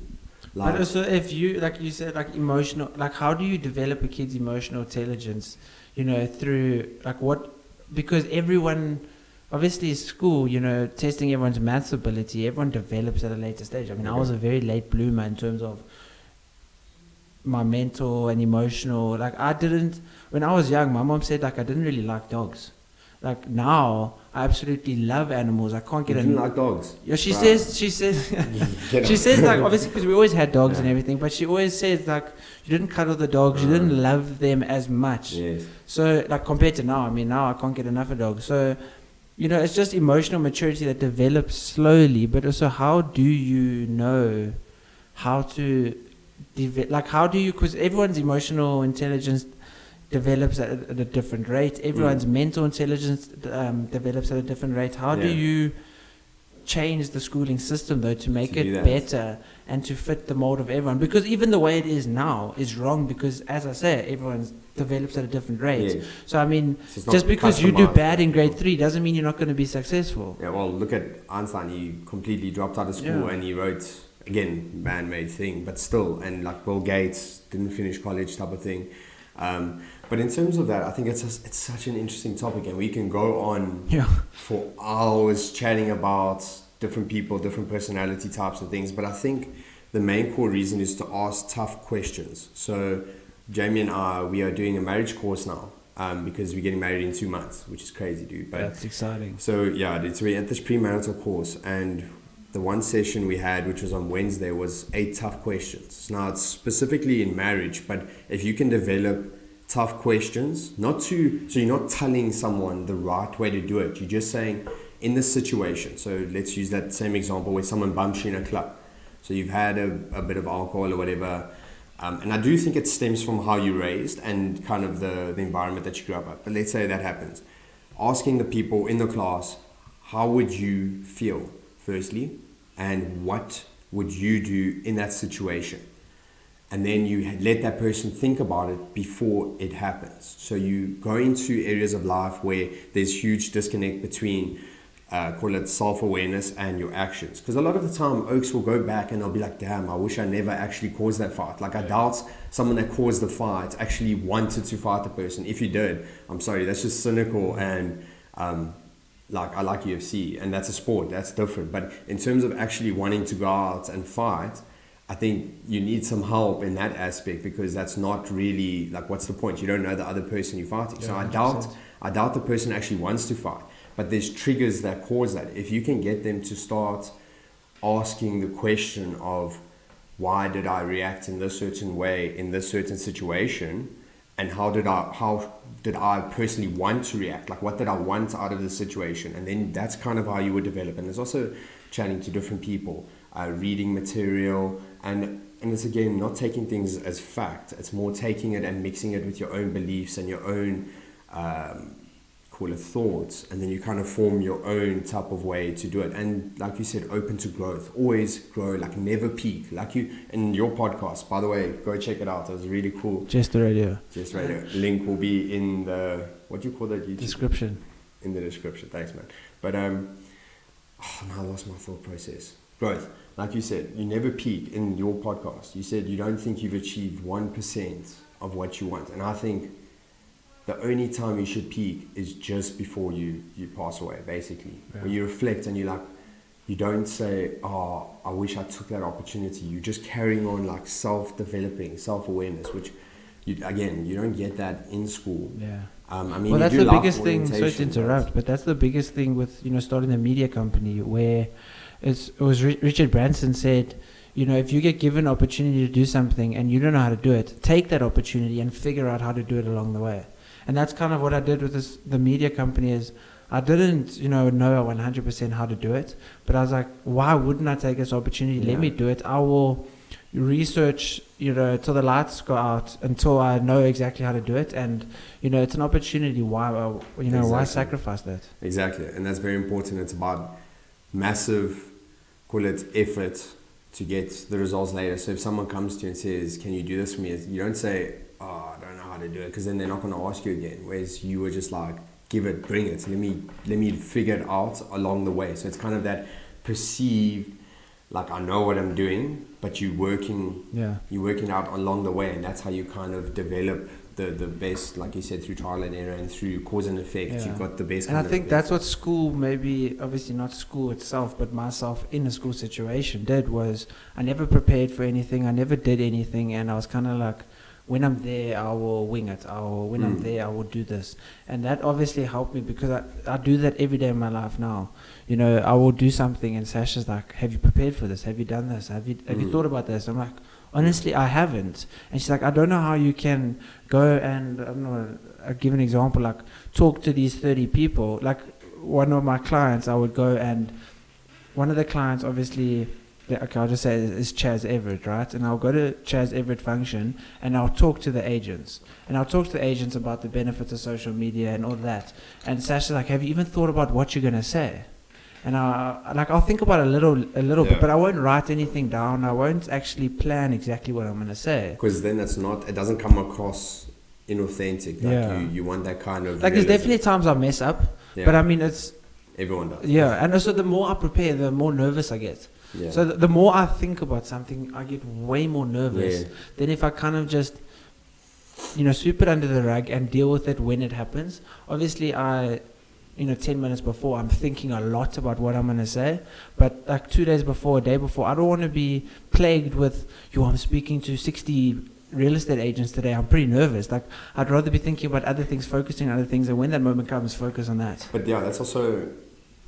But also, if you, like you said, like emotional, like how do you develop a kid's emotional intelligence, through like what, because everyone, obviously school, testing everyone's maths ability, everyone develops at a later stage. I mean, I was a very late bloomer in terms of my mental and emotional, like when I was young, my mom said like I didn't really like dogs. Like now, I absolutely love animals. I can't get. You didn't like dogs? Yeah, she says she says like obviously because we always had dogs and everything, but she always says like you didn't cuddle the dogs, you didn't love them as much. Yes. So like compared to now, I mean now I can't get enough of dogs. So it's just emotional maturity that develops slowly. But also, how do you know how to like how do you? Because everyone's emotional intelligence develops at a different rate. Everyone's mental intelligence develops at a different rate. How do you change the schooling system though to make it better and to fit the mold of everyone? Because even the way it is now is wrong because, as I say, everyone develops at a different rate. Yes. So I mean, just because you do bad in grade 3 doesn't mean you're not going to be successful. Yeah, well, look at Einstein. He completely dropped out of school and he wrote, again, man-made thing, but still, and like Bill Gates didn't finish college type of thing. But in terms of that, I think it's such an interesting topic, and we can go on for hours chatting about different people, different personality types and things. But I think the main core reason is to ask tough questions. So Jamie and I, we are doing a marriage course now because we're getting married in 2 months, which is crazy, dude. But that's exciting. So yeah, we're at this premarital course, and the one session we had, which was on Wednesday, was 8 tough questions. Now it's specifically in marriage, but if you can develop tough questions, so you're not telling someone the right way to do it. You're just saying, in this situation, so let's use that same example where someone bumps you in a club. So you've had a bit of alcohol or whatever, and I do think it stems from how you're raised and kind of the environment that you grew up at. But let's say that happens. Asking the people in the class, how would you feel, firstly, and what would you do in that situation? And then you let that person think about it before it happens. So you go into areas of life where there's huge disconnect between, call it self-awareness and your actions. Because a lot of the time, oaks will go back and they'll be like, damn, I wish I never actually caused that fight. Like I doubt someone that caused the fight actually wanted to fight the person. If you did, I'm sorry, that's just cynical and like I like UFC and that's a sport, that's different. But in terms of actually wanting to go out and fight, I think you need some help in that aspect because that's not really like what's the point? You don't know the other person you're fighting. So I doubt the person actually wants to fight. But there's triggers that cause that. If you can get them to start asking the question of why did I react in this certain way in this certain situation, and how did I personally want to react? Like what did I want out of the situation? And then that's kind of how you would develop. And there's also chatting to different people, reading material, and it's again not taking things as fact. It's more taking it and mixing it with your own beliefs and your own call it thoughts, and then you kind of form your own type of way to do it. And like you said, open to growth, always grow, like never peak. Like you in your podcast, by the way, go check it out. It was really cool. Just the radio. Link will be in the, what do you call that? YouTube? Description. In the description. Thanks, man. But now I lost my thought process. Growth. Like you said, you never peak in your podcast. You said you don't think you've achieved 1% of what you want. And I think the only time you should peak is just before you pass away, basically. Yeah. When you reflect and you don't say, oh, I wish I took that opportunity. You're just carrying on like self-developing, self-awareness, which you don't get that in school. Yeah. I mean, well, that's the biggest thing, sorry to interrupt, but that's the biggest thing with, starting a media company where it was Richard Branson said, if you get given an opportunity to do something and you don't know how to do it, take that opportunity and figure out how to do it along the way. And that's kind of what I did with the media company is I didn't, know 100% how to do it, but I was like, why wouldn't I take this opportunity? Yeah. Let me do it. I will, you research, till the lights go out, until I know exactly how to do it. And, it's an opportunity. Why, why sacrifice that? Exactly. And that's very important. It's about massive, call it effort to get the results later. So if someone comes to you and says, can you do this for me? You don't say, oh, I don't know how to do it, because then they're not going to ask you again. Whereas you were just like, give it, bring it. Let me figure it out along the way. So it's kind of that perceived, like, I know what I'm doing, but you're working out along the way, and that's how you kind of develop the best, like you said, through trial and error and through cause and effect. Yeah. You've got the best. And I think that's what school, maybe obviously not school itself, but myself in a school situation did, was I never prepared for anything. I never did anything, and I was kind of like, when I'm there, I will wing it. When I'm there, I will do this. And that obviously helped me, because I do that every day in my life now. I will do something and Sasha's like, have you prepared for this? Have you done this? Have you thought about this? I'm like, honestly, I haven't. And she's like, I don't know how you can go and, I'll give an example, like talk to these 30 people. Like one of my clients, I would go, and one of the clients obviously, okay, I'll just say is Chaz Everett, right? And I'll go to Chaz Everett function, and I'll talk to the agents. And I'll talk to the agents about the benefits of social media and all that. And Sasha's like, have you even thought about what you're going to say? And I'll think about it a little bit, but I won't write anything down. I won't actually plan exactly what I'm going to say. Because then it doesn't come across inauthentic. Like you want that kind of... Like there's definitely times I mess up, but I mean, it's... Everyone does. Yeah, and also the more I prepare, the more nervous I get. Yeah. So the more I think about something, I get way more nervous than if I kind of just, sweep it under the rug and deal with it when it happens. Obviously, 10 minutes before, I'm thinking a lot about what I'm going to say. But like 2 days before, a day before, I don't want to be plagued with, I'm speaking to 60 real estate agents today. I'm pretty nervous. Like, I'd rather be thinking about other things, focusing on other things. And when that moment comes, focus on that. But yeah, that's also...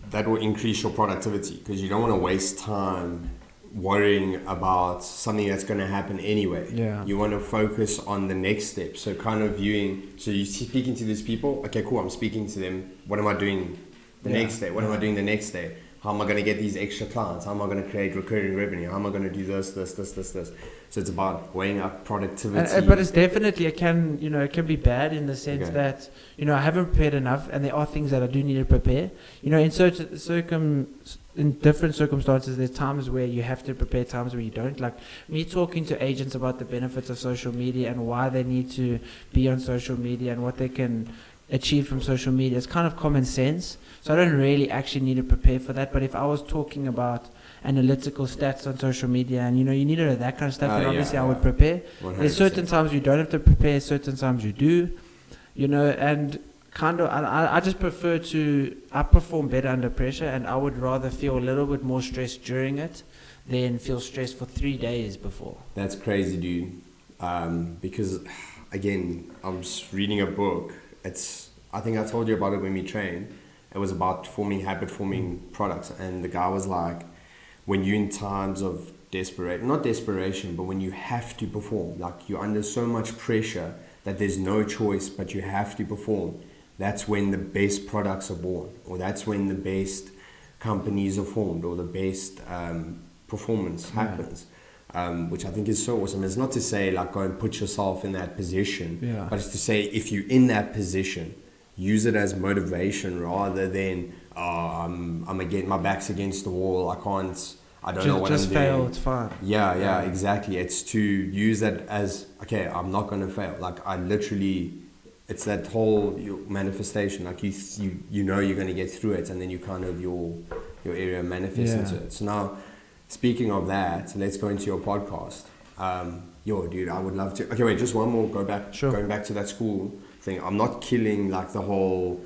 that will increase your productivity, because you don't want to waste time worrying about something that's going to happen anyway. Yeah. You want to focus on the next step. So kind of so you're speaking to these people. Okay, cool. I'm speaking to them. What am I doing the next day? What am I doing the next day? How am I going to get these extra clients? How am I going to create recurring revenue? How am I going to do this? So it's about weighing up productivity. But it's definitely, it can be bad in the sense that, I haven't prepared enough, and there are things that I do need to prepare. In different circumstances, there's times where you have to prepare, times where you don't. Like me talking to agents about the benefits of social media and why they need to be on social media and what they can achieve from social media. It's kind of common sense. So I don't really actually need to prepare for that. But if I was talking about analytical stats on social media and, you need to know that kind of stuff, then obviously I would prepare. 100%. There's certain times you don't have to prepare, certain times you do, and kind of, I just I perform better under pressure, and I would rather feel a little bit more stressed during it than feel stressed for 3 days before. That's crazy, dude. Because, again, I'm just reading a book. I think I told you about it when we trained. It was about habit-forming products. And the guy was like, when you're in times of not desperation, but when you have to perform, like you're under so much pressure that there's no choice, but you have to perform, that's when the best products are born, or that's when the best companies are formed, or the best performance happens. Which I think is so awesome. It's not to say like go and put yourself in that position, but it's to say if you're in that position, use it as motivation rather than my back's against the wall. I don't know what I'm doing. Just fail, it's fine. Yeah, exactly. It's to use that as, okay, I'm not going to fail. Like it's that whole manifestation. Like you know you're going to get through it, and then you kind of your area manifests into it. So now, speaking of that, let's go into your podcast. Dude, I would love to. Okay, wait, just one more. Going back to that school thing. I'm not killing like the whole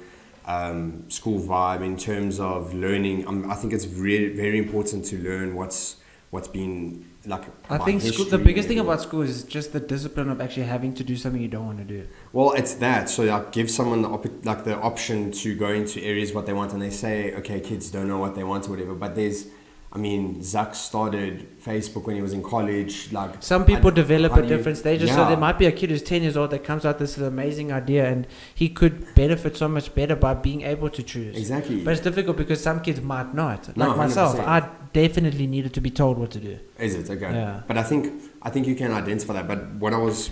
school vibe in terms of learning. I think it's really very important to learn what's been like. I think the biggest thing about school is just the discipline of actually having to do something you don't want to do. Well, it's that. So like, give someone the option to go into areas what they want, and they say, okay, kids don't know what they want or whatever. But Zuck started Facebook when he was in college. Like some people develop at different stages. Yeah. So there might be a kid who's 10 years old that comes out this amazing idea, and he could benefit so much better by being able to choose. Exactly. But it's difficult because some kids might not. Like myself, 100%. I definitely needed to be told what to do. Is it? Okay. Yeah. But I think you can identify that. But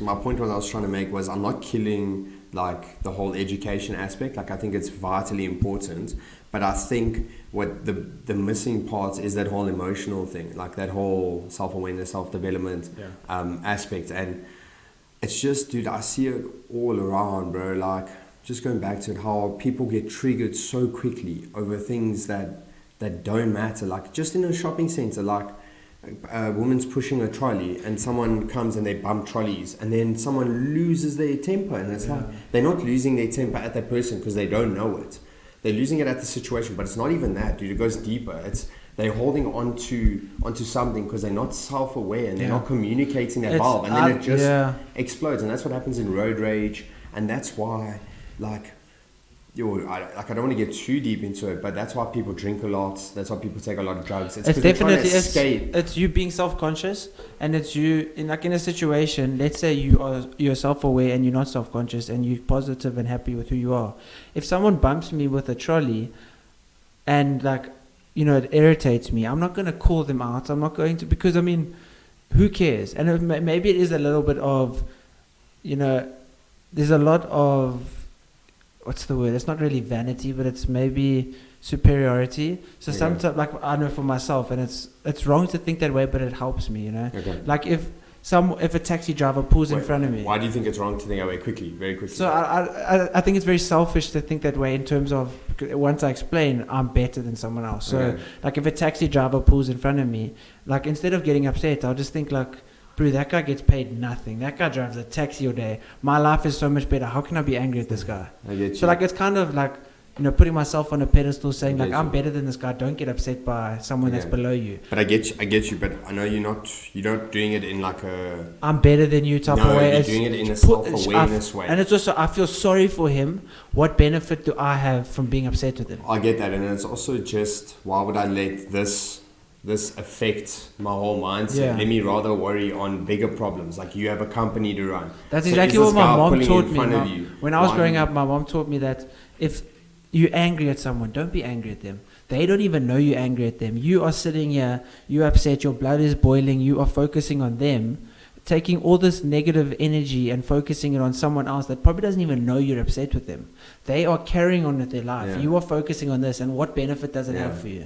my point what I was trying to make was I'm not killing like the whole education aspect. Like I think it's vitally important. But I think what the missing part is that whole emotional thing, like that whole self-awareness, self-development aspect. And it's just, dude, I see it all around, bro. Like just going back to it, how people get triggered so quickly over things that don't matter. Like just in a shopping center, like a woman's pushing a trolley and someone comes and they bump trolleys and then someone loses their temper, and it's like they're not losing their temper at that person because they don't know it. They're losing it at the situation, but it's not even that, dude. It goes deeper. It's they're holding onto something because they're not self-aware and they're not communicating that valve, and then it just explodes. And that's what happens in road rage, and that's why, like, I don't want to get too deep into it, but that's why people drink a lot. That's why people take a lot of drugs. It's definitely it's you being self-conscious, and it's you in a situation. Let's say you're self-aware and you're not self-conscious, and you're positive and happy with who you are. If someone bumps me with a trolley, and it irritates me, I'm not going to call them out. I'm not going to, because who cares? And maybe it is a little bit of, there's a lot of, what's the word? It's not really vanity, but it's maybe superiority. So sometimes, I know for myself, and it's wrong to think that way, but it helps me, Okay. Like if a taxi driver pulls in front of me. Why do you think it's wrong to think that way very quickly? So I think it's very selfish to think that way in terms of, once I explain, I'm better than someone else. So if a taxi driver pulls in front of me, instead of getting upset, I'll just think bro, that guy gets paid nothing. That guy drives a taxi all day. My life is so much better. How can I be angry at this guy? I get you. So it's kind of putting myself on a pedestal, saying I'm better than this guy. Don't get upset by someone that's below you. But I get you. But I know you're not doing it in I'm better than you type of way. You're doing it in a self-awareness way. And it's also, I feel sorry for him. What benefit do I have from being upset with him? I get that, and it's also just, why would I let this affect my whole mindset? Let me rather worry on bigger problems. Like you have a company to run. That's exactly what my mom taught me. When I was growing up, my mom taught me that if you're angry at someone, don't be angry at them. They don't even know you're angry at them. You are sitting here, you're upset, your blood is boiling, you are focusing on them, taking all this negative energy and focusing it on someone else that probably doesn't even know you're upset with them. They are carrying on with their life. You are focusing on this, and what benefit does it have for you?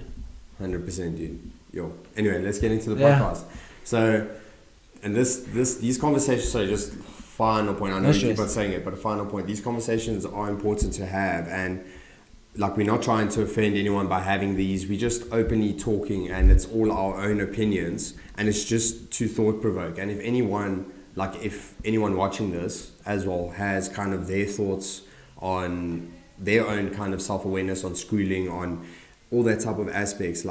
100%, dude. Anyway, let's get into the podcast. So, and these conversations, so just final point, I know you keep on saying it, but a final point, these conversations are important to have, and we're not trying to offend anyone by having these. We're just openly talking, and it's all our own opinions, and it's just to thought provoke. And if anyone watching this as well has kind of their thoughts on their own kind of self-awareness, on schooling, on all that type of aspects,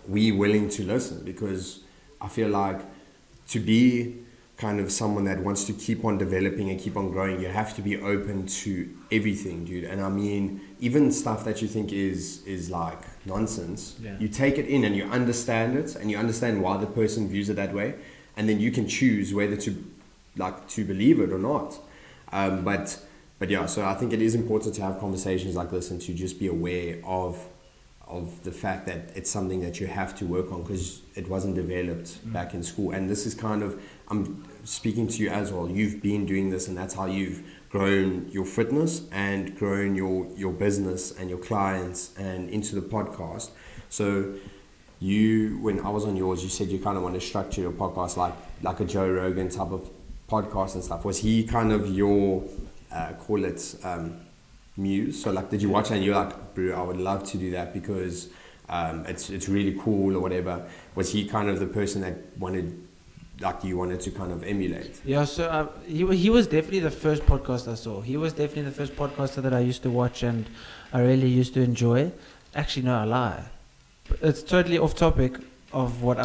we're willing to listen, because I feel like to be kind of someone that wants to keep on developing and keep on growing, you have to be open to everything, dude. And even stuff that you think is nonsense, you take it in and you understand it, and you understand why the person views it that way, and then you can choose whether to believe it or not. But yeah, so I think it is important to have conversations like this and to just be aware of the fact that it's something that you have to work on, because it wasn't developed back in school. And this is kind of, I'm speaking to you as well. You've been doing this, and that's how you've grown your fitness and grown your business and your clients and into the podcast. So when I was on yours, you said you kind of want to structure your podcast like a Joe Rogan type of podcast and stuff. Was he kind of your, muse? So did you watch it and you're like, bro, I would love to do that because it's really cool or whatever? Was he kind of the person that you wanted to kind of emulate? Yeah, so he was definitely the first podcast I saw. He was definitely the first podcaster that I used to watch and I really used to enjoy. Actually, no, I lie. It's totally off topic of what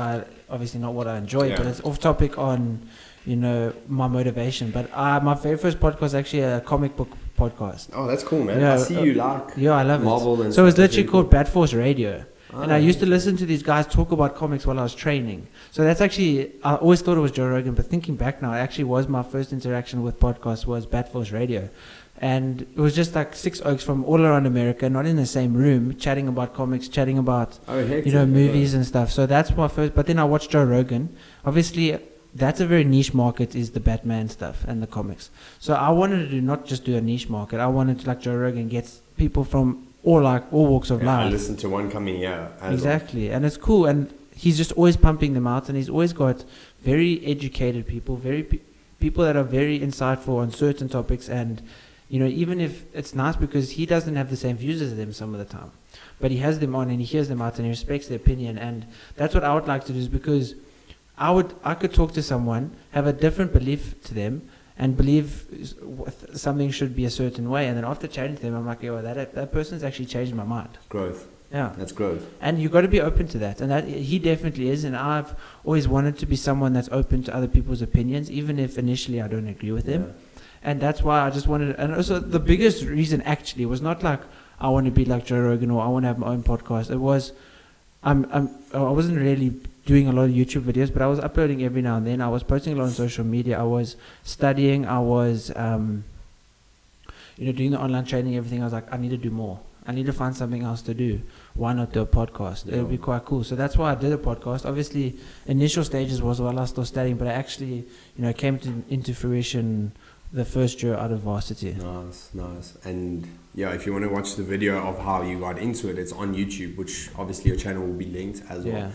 obviously not what I enjoy, but it's off topic on, my motivation. But my very first podcast was actually a comic book podcast. Oh, that's cool, man. I see you I love Marvel it. and so it was stuff. literally called Bat Force Radio. And I used to listen to these guys talk about comics while I was training. So that's actually, I always thought it was Joe Rogan, but thinking back now, it actually was my first interaction with podcasts was Bat Force Radio. And it was just like 6 oaks from all around America, not in the same room, chatting about comics, chatting about, movies and stuff. So that's my first, but then I watched Joe Rogan. Obviously, that's a very niche market, is the Batman stuff and the comics. So I wanted to not just do a niche market. I wanted to, like Joe Rogan, get people from all walks of life. I listened to one coming here. Exactly, and it's cool. And he's just always pumping them out, and he's always got very educated people, people that are very insightful on certain topics. And even if it's nice because he doesn't have the same views as them some of the time, but he has them on and he hears them out and he respects their opinion. And that's what I would like to do, is because I could talk to someone, have a different belief to them, and believe something should be a certain way, and then after chatting to them, I'm like, that person's actually changed my mind. Growth. Yeah, that's growth. And you've got to be open to that, and that he definitely is. And I've always wanted to be someone that's open to other people's opinions, even if initially I don't agree with them. And that's why I just wanted. And also, the biggest reason actually was not like I want to be like Joe Rogan or I want to have my own podcast. It was I wasn't really doing a lot of YouTube videos, but I was uploading every now and then. I was posting a lot on social media. I was studying. I was, doing the online training, everything. I was like, I need to do more. I need to find something else to do. Why not do a podcast? It would be quite cool. So that's why I did a podcast. Obviously, initial stages was while I was still studying, but I actually, came into fruition the first year out of varsity. Nice. And if you want to watch the video of how you got into it, it's on YouTube, which obviously your channel will be linked as well.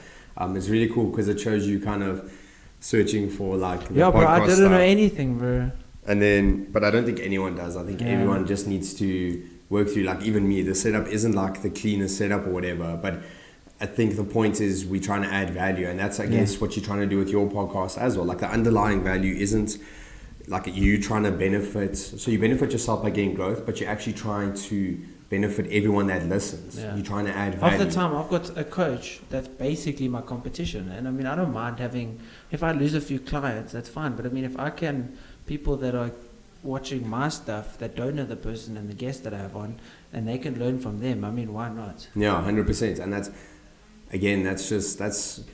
It's really cool because it shows you kind of searching for like the podcast bro, I didn't stuff. know anything, bro. And then, but I don't think anyone does. I think everyone just needs to work through, like even me, the setup isn't like the cleanest setup or whatever, but I think the point is we're trying to add value, and that's, I guess, what you're trying to do with your podcast as well. Like the underlying value isn't like you trying to benefit, so you benefit yourself by getting growth, but you're actually trying to benefit everyone that listens. You're trying to add value. Half the time I've got a coach that's basically my competition, and I don't mind having, if I lose a few clients, that's fine, but if I can, people that are watching my stuff that don't know the person and the guest that I have on, and they can learn from them, why not? 100%. And that's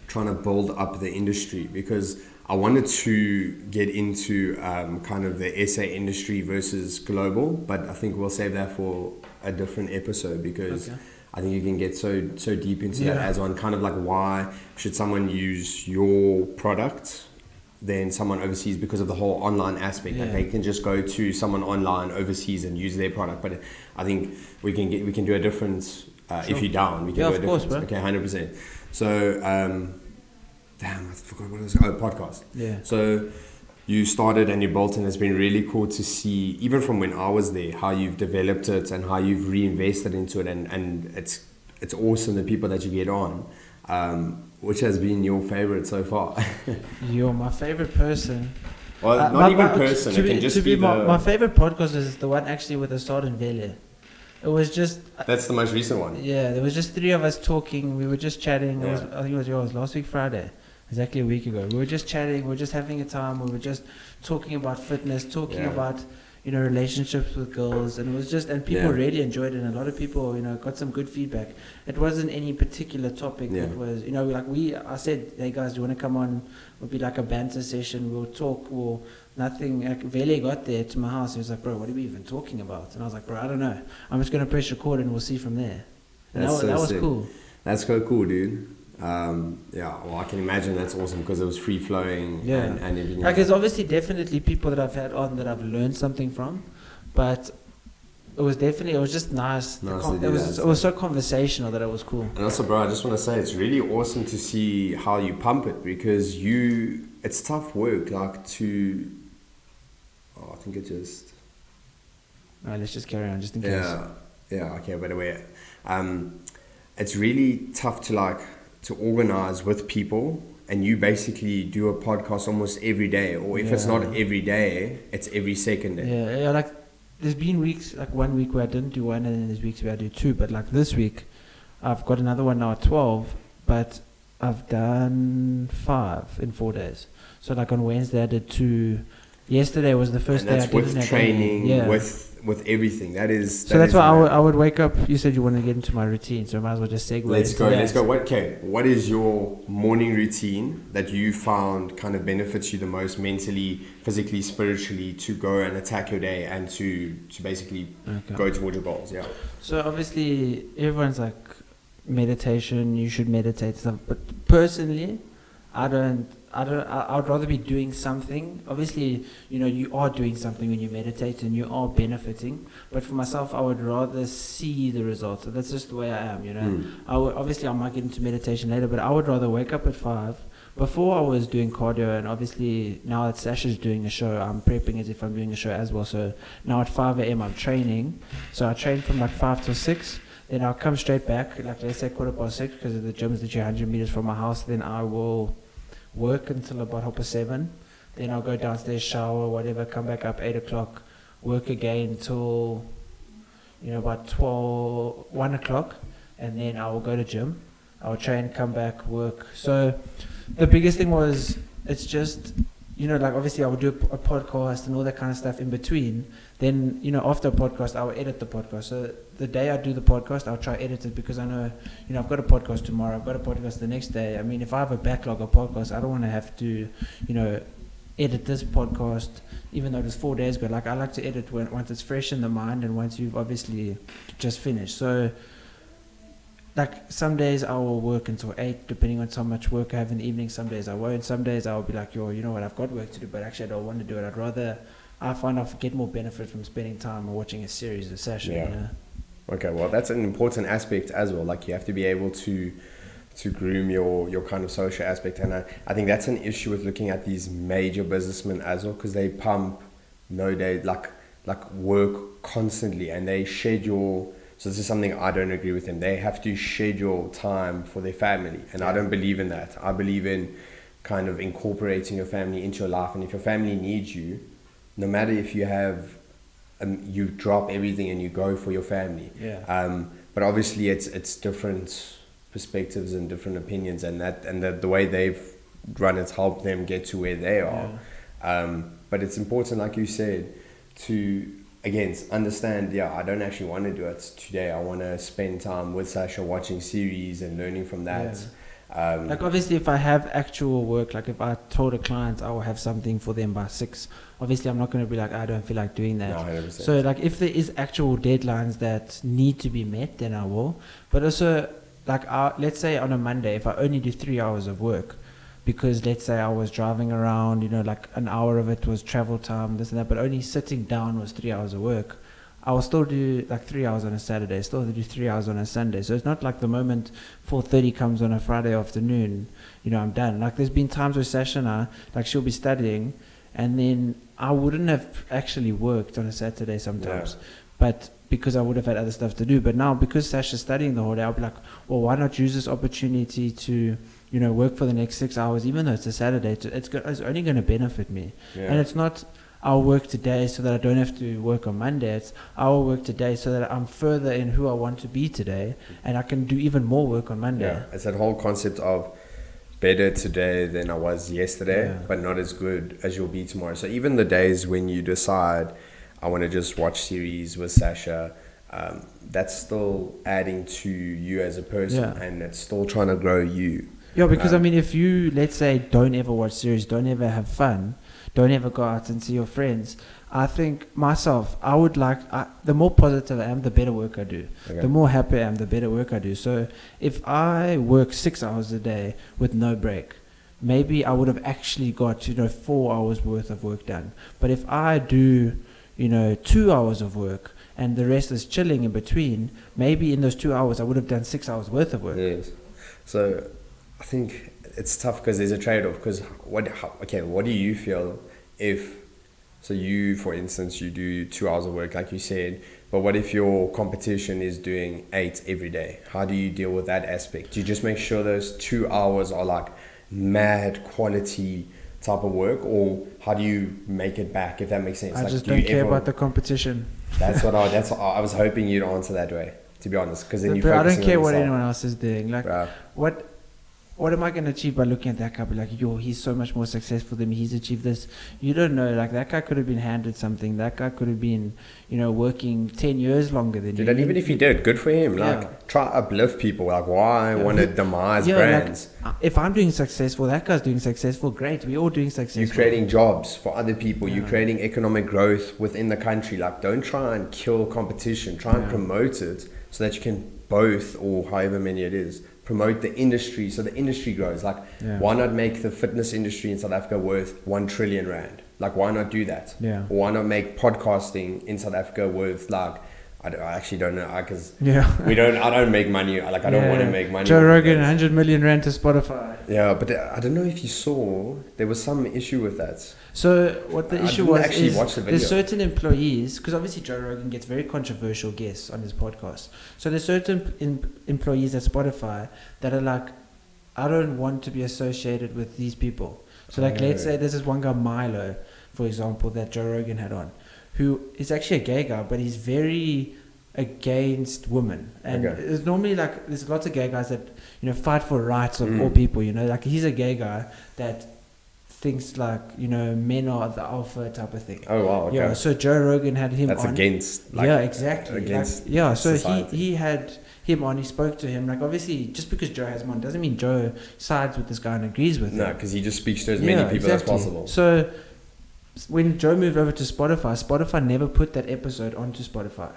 trying to build up the industry, because I wanted to get into kind of the SA industry versus global, but I think we'll save that for a different episode, because I think you can get so deep into that as one, kind of like why should someone use your product than someone overseas, because of the whole online aspect. Like they can just go to someone online overseas and use their product, but I think we can do a difference if you're down. We can do a difference. Bro. Okay, 100%. So damn, I forgot what it was. Podcast. Yeah. So you started and you built, and it's been really cool to see, even from when I was there, how you've developed it and how you've reinvested into it, and it's awesome the people that you get on. Which has been your favorite so far? You're my favorite person. Well, not even person. It can just be my favorite podcast is the one actually with Assad and Vele. It was just... That's the most recent one. Yeah, there was just 3 of us talking. We were just chatting. I think it was yours, last week Friday. Exactly a week ago. We were just chatting. We were just having a time. We were just talking about fitness, talking about... relationships with girls, and it was just, and people really enjoyed it, and a lot of people, got some good feedback. It wasn't any particular topic. It was, I said, hey guys, do you want to come on? It would be like a banter session. We'll talk, or nothing. Like, Vele got there to my house. He was like, bro, what are we even talking about? And I was like, bro, I don't know. I'm just going to press record and we'll see from there. And that was cool. That's so cool, dude. Well, I can imagine that's awesome, because it was free flowing and everything. Like, there's obviously definitely people that I've had on that I've learned something from, but it was just nice. It was so conversational that it was cool. And also, bro, I just want to say it's really awesome to see how you pump it, because it's tough work, like to. I think it just. All right, let's just carry on, just in case. Yeah. Okay, by the way, it's really tough to organize with people, and you basically do a podcast almost every day, or if it's not every day, it's every second day. Like there's been weeks, like 1 week where I didn't do one, and then there's weeks where I do 2, but like this week I've got another one now at 12, but I've done 5 in 4 days. So like on Wednesday I did 2, yesterday was the first And day I that's didn't with have training, any, yeah. with everything. So that's why I would wake up. You said you want to get into my routine, so I might as well just segue. Let's go. What is your morning routine that you found kind of benefits you the most mentally, physically, spiritually to go and attack your day and to basically go towards your goals? Yeah. So obviously everyone's like meditation. You should meditate stuff, but personally, I would rather be doing something. Obviously, you are doing something when you meditate and you are benefiting. But for myself, I would rather see the results. So that's just the way I am, Obviously, I might get into meditation later, but I would rather wake up at 5. Before I was doing cardio, and obviously now that Sasha's doing a show, I'm prepping as if I'm doing a show as well. So now at 5 a.m. I'm training. So I train from like 5 till 6. Then I'll come straight back, like let's say 6:15, because the gym is literally 100 meters from my house. Then I will work until about 7:30. Then I'll go downstairs, shower, whatever, come back up 8 o'clock, work again till about 1 o'clock, and then I will go to gym. I'll train, come back, work. So the biggest thing was, it's just like obviously I would do a podcast and all that kind of stuff in between. Then after a podcast I will edit the podcast. So the day I do the podcast I'll try edit it, because I know I've got a podcast tomorrow, I've got a podcast the next day. I mean, if I have a backlog of podcasts, I don't want to have to edit this podcast even though it was 4 days ago. Like, I like to edit once it's fresh in the mind and once you've obviously just finished. So like some days I will work until 8, depending on how much work I have in the evening. Some days I won't. Some days I'll be like, you know what, I've got work to do, but actually I don't want to do it. I find I get more benefit from spending time or watching a series of session. Yeah. Okay, well, that's an important aspect as well. Like, you have to be able to groom your kind of social aspect. And I think that's an issue with looking at these major businessmen as well, because they pump like work constantly, and they schedule. So this is something I don't agree with them. They have to schedule time for their family. And I don't believe in that. I believe in kind of incorporating your family into your life. And if your family needs you, no matter if you have, you drop everything and you go for your family. Yeah. But obviously it's different perspectives and different opinions, and the way they've run it's helped them get to where they are. Yeah. But it's important, like you said, to again understand, I don't actually want to do it today. I want to spend time with Sasha watching series and learning from that. Like, obviously if I have actual work, like if I told a client I will have something for them by 6, obviously I'm not going to be like, I don't feel like doing that. No, 100%. So like if there is actual deadlines that need to be met, then I will. But also, like, let's say on a Monday, if I only do 3 hours of work, because let's say I was driving around, like an hour of it was travel time, this and that, but only sitting down was 3 hours of work, I will still do like 3 hours on a Saturday, still do 3 hours on a Sunday. So it's not like the moment 4:30 comes on a Friday afternoon, I'm done. Like, there's been times with Sasha and I, like, she'll be studying, and then I wouldn't have actually worked on a Saturday sometimes, but because I would have had other stuff to do. But now, because Sasha's studying the whole day, I'll be like, well, why not use this opportunity to work for the next 6 hours, even though it's a Saturday. It's only going to benefit me. And it's not, I'll work today so that I don't have to work on Monday. It's, I'll work today so that I'm further in who I want to be today, and I can do even more work on Monday. Yeah, it's that whole concept of better today than I was yesterday, but not as good as you'll be tomorrow. So even the days when you decide, I want to just watch series with Sasha, that's still adding to you as a person, and it's still trying to grow you. Yeah, because I mean, if you, let's say, don't ever watch series, don't ever have fun, don't ever go out and see your friends, I think myself, I would like, the more positive I am, the better work I do. Okay. The more happy I am, the better work I do. So if I work 6 hours a day with no break, maybe I would have actually got 4 hours worth of work done. But if I do 2 hours of work and the rest is chilling in between, maybe in those 2 hours I would have done 6 hours worth of work. Yes. So I think it's tough because there's a trade-off. Because what do you feel if, so you, for instance, you do 2 hours of work like you said, but what if your competition is doing 8 every day? How do you deal with that aspect? Do you just make sure those 2 hours are like mad quality type of work, or how do you make it back, if that makes sense? I just don't care about the competition. That's what I was hoping you'd answer that way, to be honest, because then you I don't care what anyone else is doing. Like, what am I going to achieve by looking at that guy? Be like, yo, he's so much more successful than me. He's achieved this. You don't know. Like, that guy could have been handed something. That guy could have been, working 10 years longer than you. And even if he did, good for him. Yeah. Like, try to uplift people. Like, why want to demise brands? Like, if I'm doing successful, that guy's doing successful. Great. We're all doing successful. You're creating jobs for other people. You're creating economic growth within the country. Like, don't try and kill competition. Try and promote it so that you can both, or however many it is, promote the industry so the industry grows. Like, why not make the fitness industry in South Africa worth 1 trillion rand? Like, why not do that? Yeah. Or why not make podcasting in South Africa worth, like, I actually don't know, because I don't make money. Like, I don't want to make money. Joe Rogan, 100 million rand to Spotify. Yeah, but I don't know if you saw, there was some issue with that. So what the issue was is watch the video. There's certain employees, because obviously Joe Rogan gets very controversial guests on his podcast. So there's certain employees at Spotify that are like, I don't want to be associated with these people. So like, let's say there's this one guy, Milo, for example, that Joe Rogan had on, who is actually a gay guy, but he's very against women. And there's normally like, there's lots of gay guys that, fight for rights of all people, like he's a gay guy that thinks like, men are the alpha type of thing. Oh, wow. Okay. Yeah, so Joe Rogan had him That's on. against, like, yeah, exactly. Against so society. he had him on, he spoke to him. Like, obviously, just because Joe has him on doesn't mean Joe sides with this guy and agrees with him. No, because he just speaks to as many people as possible. So when Joe moved over to Spotify never put that episode onto Spotify.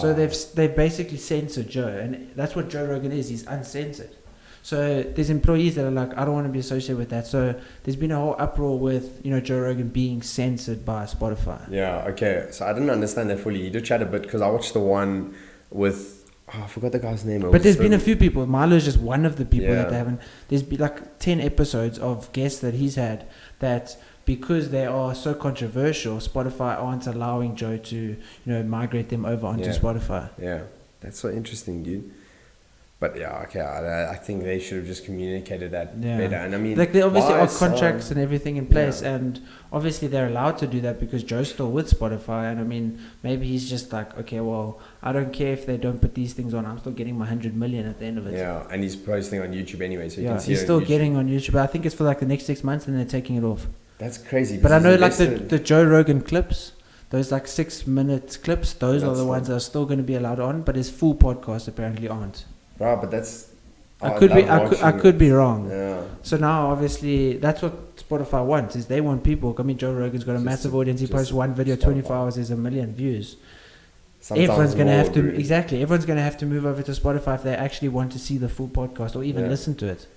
So they've basically censored Joe, and that's what Joe Rogan is. He's uncensored. So there's employees that are like, I don't want to be associated with that. So there's been a whole uproar with, Joe Rogan being censored by Spotify. Yeah, okay. So I didn't understand that fully. He did chat a bit because I watched the one with, I forgot the guy's name. But there's been a few people. Milo is just one of the people that they haven't. There's been like 10 episodes of guests that he's had that, because they are so controversial, Spotify aren't allowing Joe to, migrate them over onto Spotify. Yeah, that's so interesting, dude. But yeah, okay, I think they should have just communicated that better. And I mean, like, there obviously are contracts and everything in place, and obviously they're allowed to do that because Joe's still with Spotify. And I mean, maybe he's just like, okay, well, I don't care if they don't put these things on. I'm still getting my 100 million at the end of it. Yeah, and he's posting on YouTube anyway, so you can see he's still getting on YouTube. I think it's for like the next 6 months, and they're taking it off. That's crazy. But I know like the Joe Rogan clips, those like 6-minute clips, those are the ones that are still going to be allowed on, but his full podcast apparently aren't. Right, but that's... I could be wrong. Yeah. So now obviously that's what Spotify wants, is they want people. I mean, Joe Rogan's got a massive audience. He posts one video, 24 hours, there's 1 million views. Everyone's going to have to everyone's going to have to move over to Spotify if they actually want to see the full podcast or even listen to it.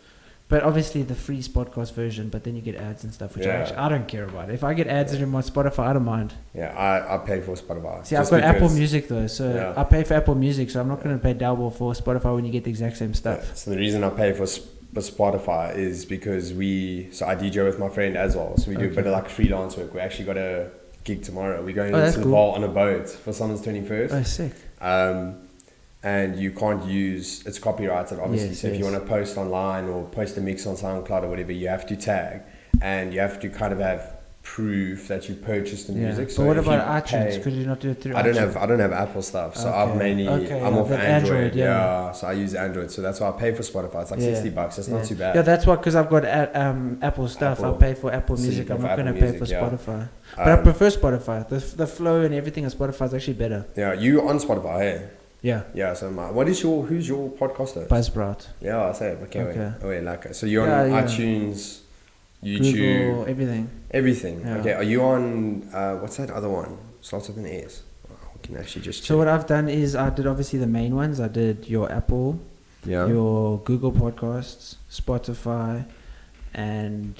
But obviously the free podcast version, but then you get ads and stuff, which I don't care about. If I get ads in my Spotify, I don't mind. Yeah, I pay for Spotify. See, I've got Apple Music though, so I pay for Apple Music, so I'm not going to pay double for Spotify when you get the exact same stuff. Yeah, so the reason I pay for Spotify is because I DJ with my friend as well, so we do a bit of like freelance work. We actually got a gig tomorrow. We're going to Val on a boat for someone's 21st. Oh, sick. And you can't use, it's copyrighted obviously, so if you want to post online or post a mix on SoundCloud or whatever, you have to tag, and you have to kind of have proof that you purchased the music. But so what about iTunes? Could you not do it through iTunes? I don't have Apple stuff, so I'm off Android. So I use Android, so that's why I pay for Spotify. It's like $60. That's not too bad. Yeah, that's why, because I've got Apple stuff. I pay for Apple Music. I'm not going to pay for Spotify. But I prefer Spotify. The flow and everything on Spotify is actually better. Yeah, you on Spotify, hey? Yeah. Yeah, so who's your podcaster? Buzzsprout. Yeah, I say it. Okay. Wait, like, so you're on iTunes, YouTube, Google, everything. Everything. Yeah. Okay, are you on, what's that other one? Starts with an S. We can actually just check. So what I've done is I did obviously the main ones. I did your Apple, your Google Podcasts, Spotify, and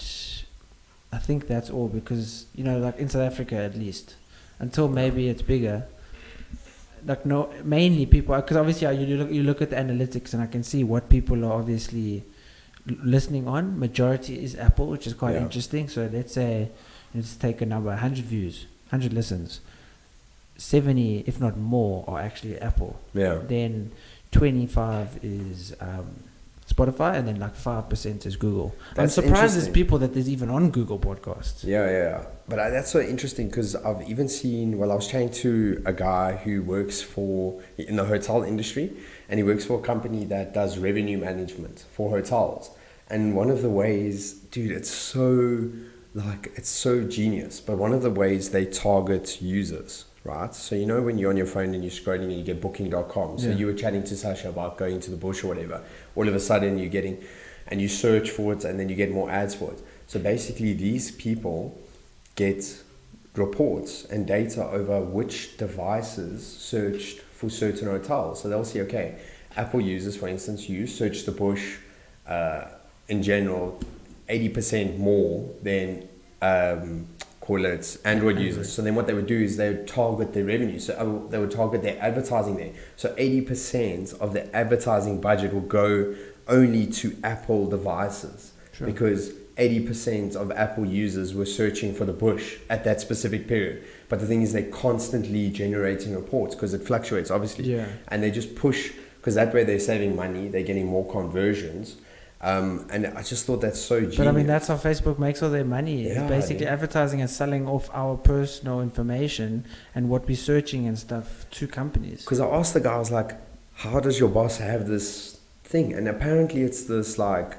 I think that's all, because, like in South Africa at least, until maybe it's bigger. Like, no, mainly people, because obviously you look at the analytics and I can see what people are obviously listening on. Majority is Apple, which is quite interesting. So let's say, let's take a number, 100 views, 100 listens, 70 if not more are actually Apple. Then 25 is Spotify, and then like 5% is Google. I'm surprised there's people that there's even on Google Podcasts. Yeah. But that's so interesting, because I've even seen, I was chatting to a guy who works in the hotel industry, and he works for a company that does revenue management for hotels. And one of the ways, dude, it's so genius. But one of the ways they target users, right? So you know when you're on your phone and you're scrolling and you get booking.com. So you were chatting to Sasha about going to the bush or whatever. All of a sudden you're getting, and you search for it and then you get more ads for it. So basically these people get reports and data over which devices searched for certain hotels. So they'll see, okay, Apple users, for instance, search the bush in general 80% more than call it Android users. So then what they would do is they would target their revenue. So they would target their advertising there. So 80% of the advertising budget will go only to Apple devices, because 80% of Apple users were searching for the bush at that specific period. But the thing is, they're constantly generating reports because it fluctuates, obviously. And they just push, because that way they're saving money, they're getting more conversions. And I just thought that's so genius. But I mean, that's how Facebook makes all their money. Yeah, It's basically advertising and selling off our personal information and what we're searching and stuff to companies. Because I asked the guy, I was like, how does your boss have this thing? And apparently it's this like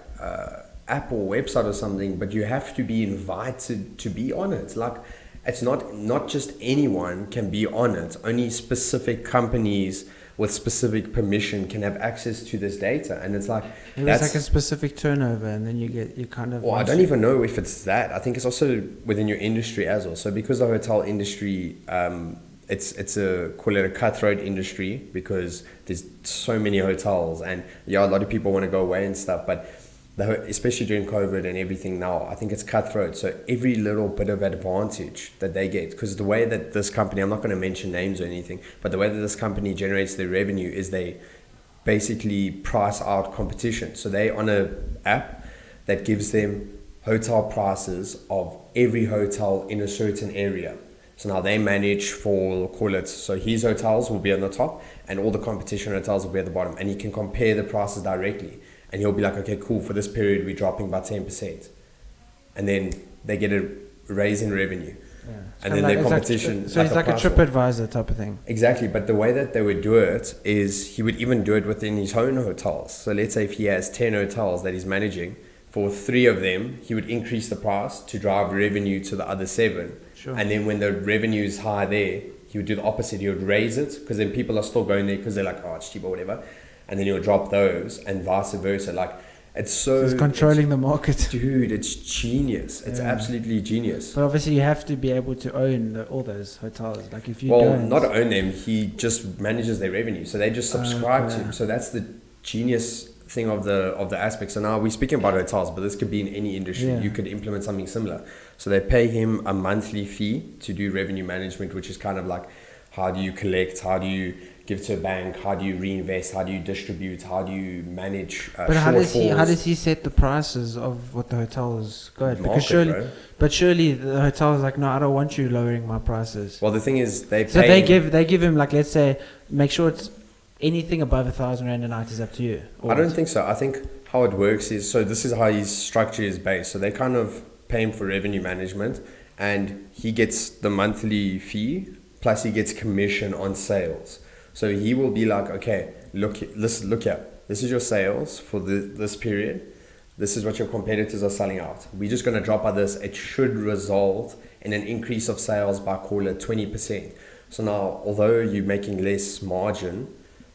Apple website or something, but you have to be invited to be on it. Like, it's not just anyone can be on it. Only specific companies with specific permission can have access to this data. And it's like, it's like a specific turnover, and then you kind of... Well, I don't even know if it's that. I think it's also within your industry as well. So because the hotel industry, it's call it a cutthroat industry, because there's so many hotels, and a lot of people want to go away and stuff, but especially during COVID and everything now, I think it's cutthroat. So every little bit of advantage that they get, because the way that this company, I'm not going to mention names or anything, but the way that this company generates their revenue is they basically price out competition. So they on a app that gives them hotel prices of every hotel in a certain area. So now they manage for, call it, so his hotels will be on the top and all the competition hotels will be at the bottom, and he can compare the prices directly. And he'll be like, okay, cool, for this period, we're dropping by 10%. And then they get a raise in revenue. And then like, their competition... So it's like a TripAdvisor type of thing. Exactly, but the way that they would do it is he would even do it within his own hotels. So let's say if he has 10 hotels that he's managing, for 3 of them, he would increase the price to drive revenue to the other 7. And then when the revenue is high there, he would do the opposite. He would raise it, because then people are still going there because they're like, oh, it's cheap or whatever. And then he'll drop those, and vice versa. Like, it's controlling the market. Dude, it's genius. It's absolutely genius. But obviously you have to be able to own all those hotels. Like, if you don't... not own them, he just manages their revenue. So they just subscribe to him. So that's the genius thing of the aspect. So now we're speaking about hotels, but this could be in any industry. You could implement something similar. So they pay him a monthly fee to do revenue management, which is kind of like, how do you collect? How do you give to a bank? How do you reinvest? How do you distribute? How do you manage But how does he set the prices of what the hotels got? Because surely the hotel is like, no, I don't want you lowering my prices. Well, the thing is, they give him, like, let's say, make sure it's anything above 1,000 rand a night is up to you. I don't think so. I think how it works is, so this is how his structure is based. So they kind of pay him for revenue management, and he gets the monthly fee, plus he gets commission on sales. So he will be like, okay, look here. This is your sales for this period. This is what your competitors are selling out. We're just going to drop by this. It should result in an increase of sales by, call it, 20%. So now, although you're making less margin,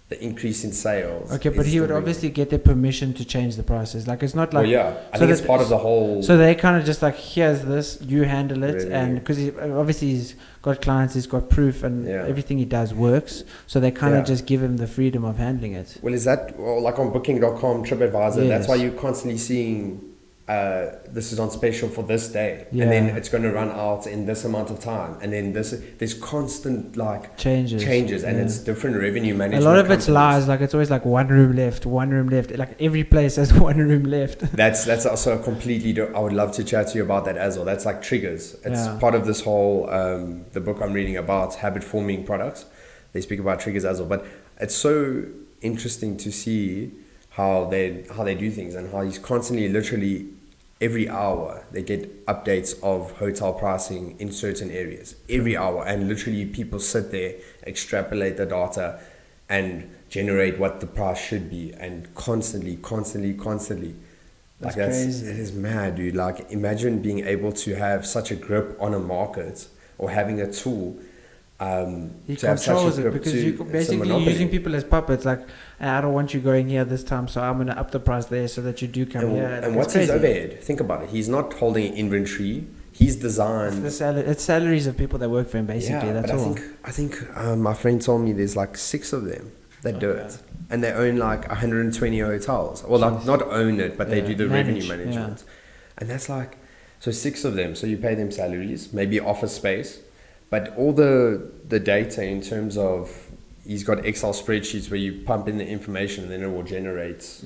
the increase in sales... Okay, but he would obviously get their permission to change the prices. Like, it's not like... Well, yeah. I think it's part of the whole... So they kind of just like, here's this, you handle it. Really? And because obviously he's got clients, he's got proof, and everything he does works. So they kind of just give him the freedom of handling it. Well, is that... Well, like on Booking.com, TripAdvisor, that's why you're constantly seeing... this is on special for this day, and then it's going to run out in this amount of time, and then there's constant like changes, and it's different revenue management. A lot of it's lies. Like, it's always like one room left. Like, every place has one room left. That's also a completely I would love to chat to you about that as well. That's like triggers. It's part of this whole the book I'm reading about habit forming products. They speak about triggers as well, but it's so interesting to see how they do things, and how he's constantly, literally every hour they get updates of hotel pricing in certain areas every hour, and literally people sit there, extrapolate the data and generate what the price should be, and constantly That's Like crazy. it is mad, dude. Like imagine being able to have such a grip on a market or having a tool He to have such a controls it grip because to you're it's a basically monopoly. using people as puppets. Like, I don't want you going here this time, so I'm going to up the price there so that you do come here. And Like, what's it's his crazy. overhead? Think about it. He's not holding inventory. He's designed. It's salaries of people that work for him, basically. That's but all. I think my friend told me there's like 6 of them that do it, and they own like 120 hotels. Well, like not own it, but they do the revenue management, and that's like so 6 of them. So you pay them salaries, maybe office space, but all the data in terms of he's got Excel spreadsheets where you pump in the information and then it will generate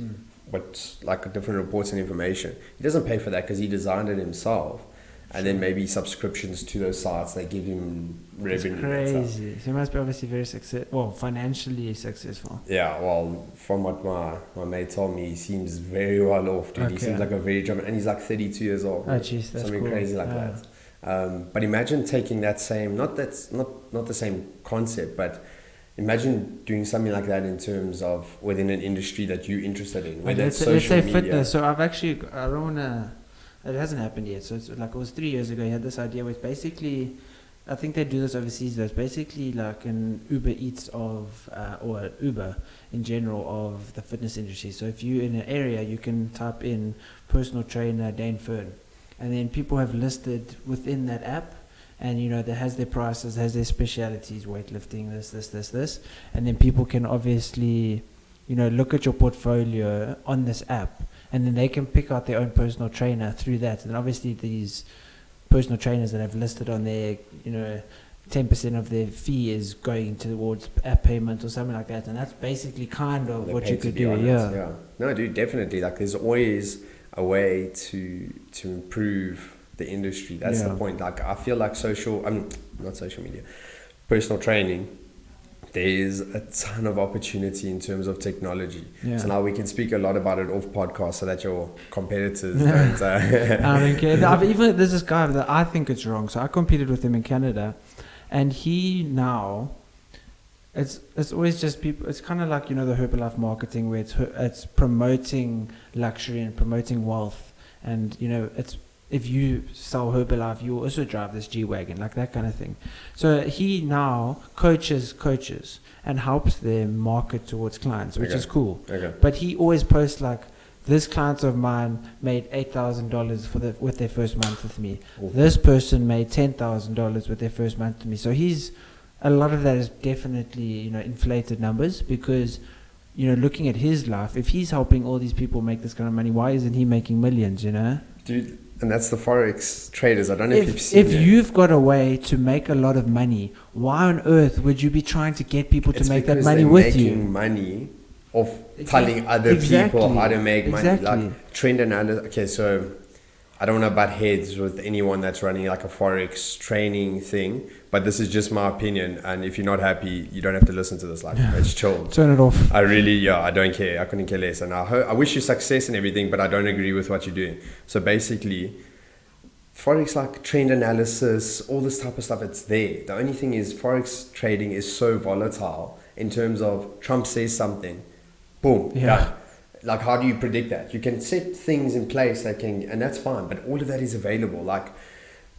what's like different reports and information. He doesn't pay for that because he designed it himself. And then maybe subscriptions to those sites, they give him revenue. It's crazy. So he must be obviously very financially successful. Yeah, well, from what my mate told me, he seems very well off, dude. He seems like a very job, and he's like 32 years old. Oh, jeez, that's something cool. crazy like that. But imagine taking that same, not the same concept, but imagine doing something like that in terms of within an industry that you're interested in, whether it's social let's say media. fitness. So I don't want to. It hasn't happened yet. So it's like it was 3 years ago. He had this idea where it's basically, I think they do this overseas. Though. It's basically like an Uber Eats of, or Uber in general of the fitness industry. So if you're in an area, you can type in personal trainer Dane Fern, and then people have listed within that app, and that has their prices, has their specialities, weightlifting, this, and then people can obviously, look at your portfolio on this app. And then they can pick out their own personal trainer through that. And obviously these personal trainers that have listed on their, 10% of their fee is going towards app payment or something like that. And that's basically kind of what you could do. Yeah. No, dude, definitely. Like there's always a way to improve the industry. That's the point. Like I feel like not social media, personal training, there's a ton of opportunity in terms of technology. Yeah. So now we can speak a lot about it off podcast so that your competitors don't... I don't care. Even there's this guy that I think it's wrong. So I competed with him in Canada, and he now... It's always just people... It's kind of like, the Herbalife marketing where it's promoting luxury and promoting wealth. And, it's... If you sell Herbalife, you also drive this G-Wagon, like that kind of thing. So he now coaches and helps them market towards clients, which is cool. Okay. But he always posts like, this client of mine made $8,000 with their first month with me. Ooh. This person made $10,000 with their first month with me. So a lot of that is definitely, inflated numbers because, looking at his life, if he's helping all these people make this kind of money, why isn't he making millions, Dude, and that's the Forex traders. I don't know if you've seen it. If you've got a way to make a lot of money, why on earth would you be trying to get people to make that money with you? Making money off telling other people how to make money. Like trend analysis. Okay, so I don't want to butt heads with anyone that's running like a Forex training thing, but this is just my opinion. And if you're not happy, you don't have to listen to this. Like, it's chill. Turn it off. I don't care. I couldn't care less. And I wish you success and everything, but I don't agree with what you're doing. So basically, Forex, like trend analysis, all this type of stuff, it's there. The only thing is Forex trading is so volatile in terms of Trump says something, boom, done. Like, how do you predict that? You can set things in place and that's fine, but all of that is available. Like,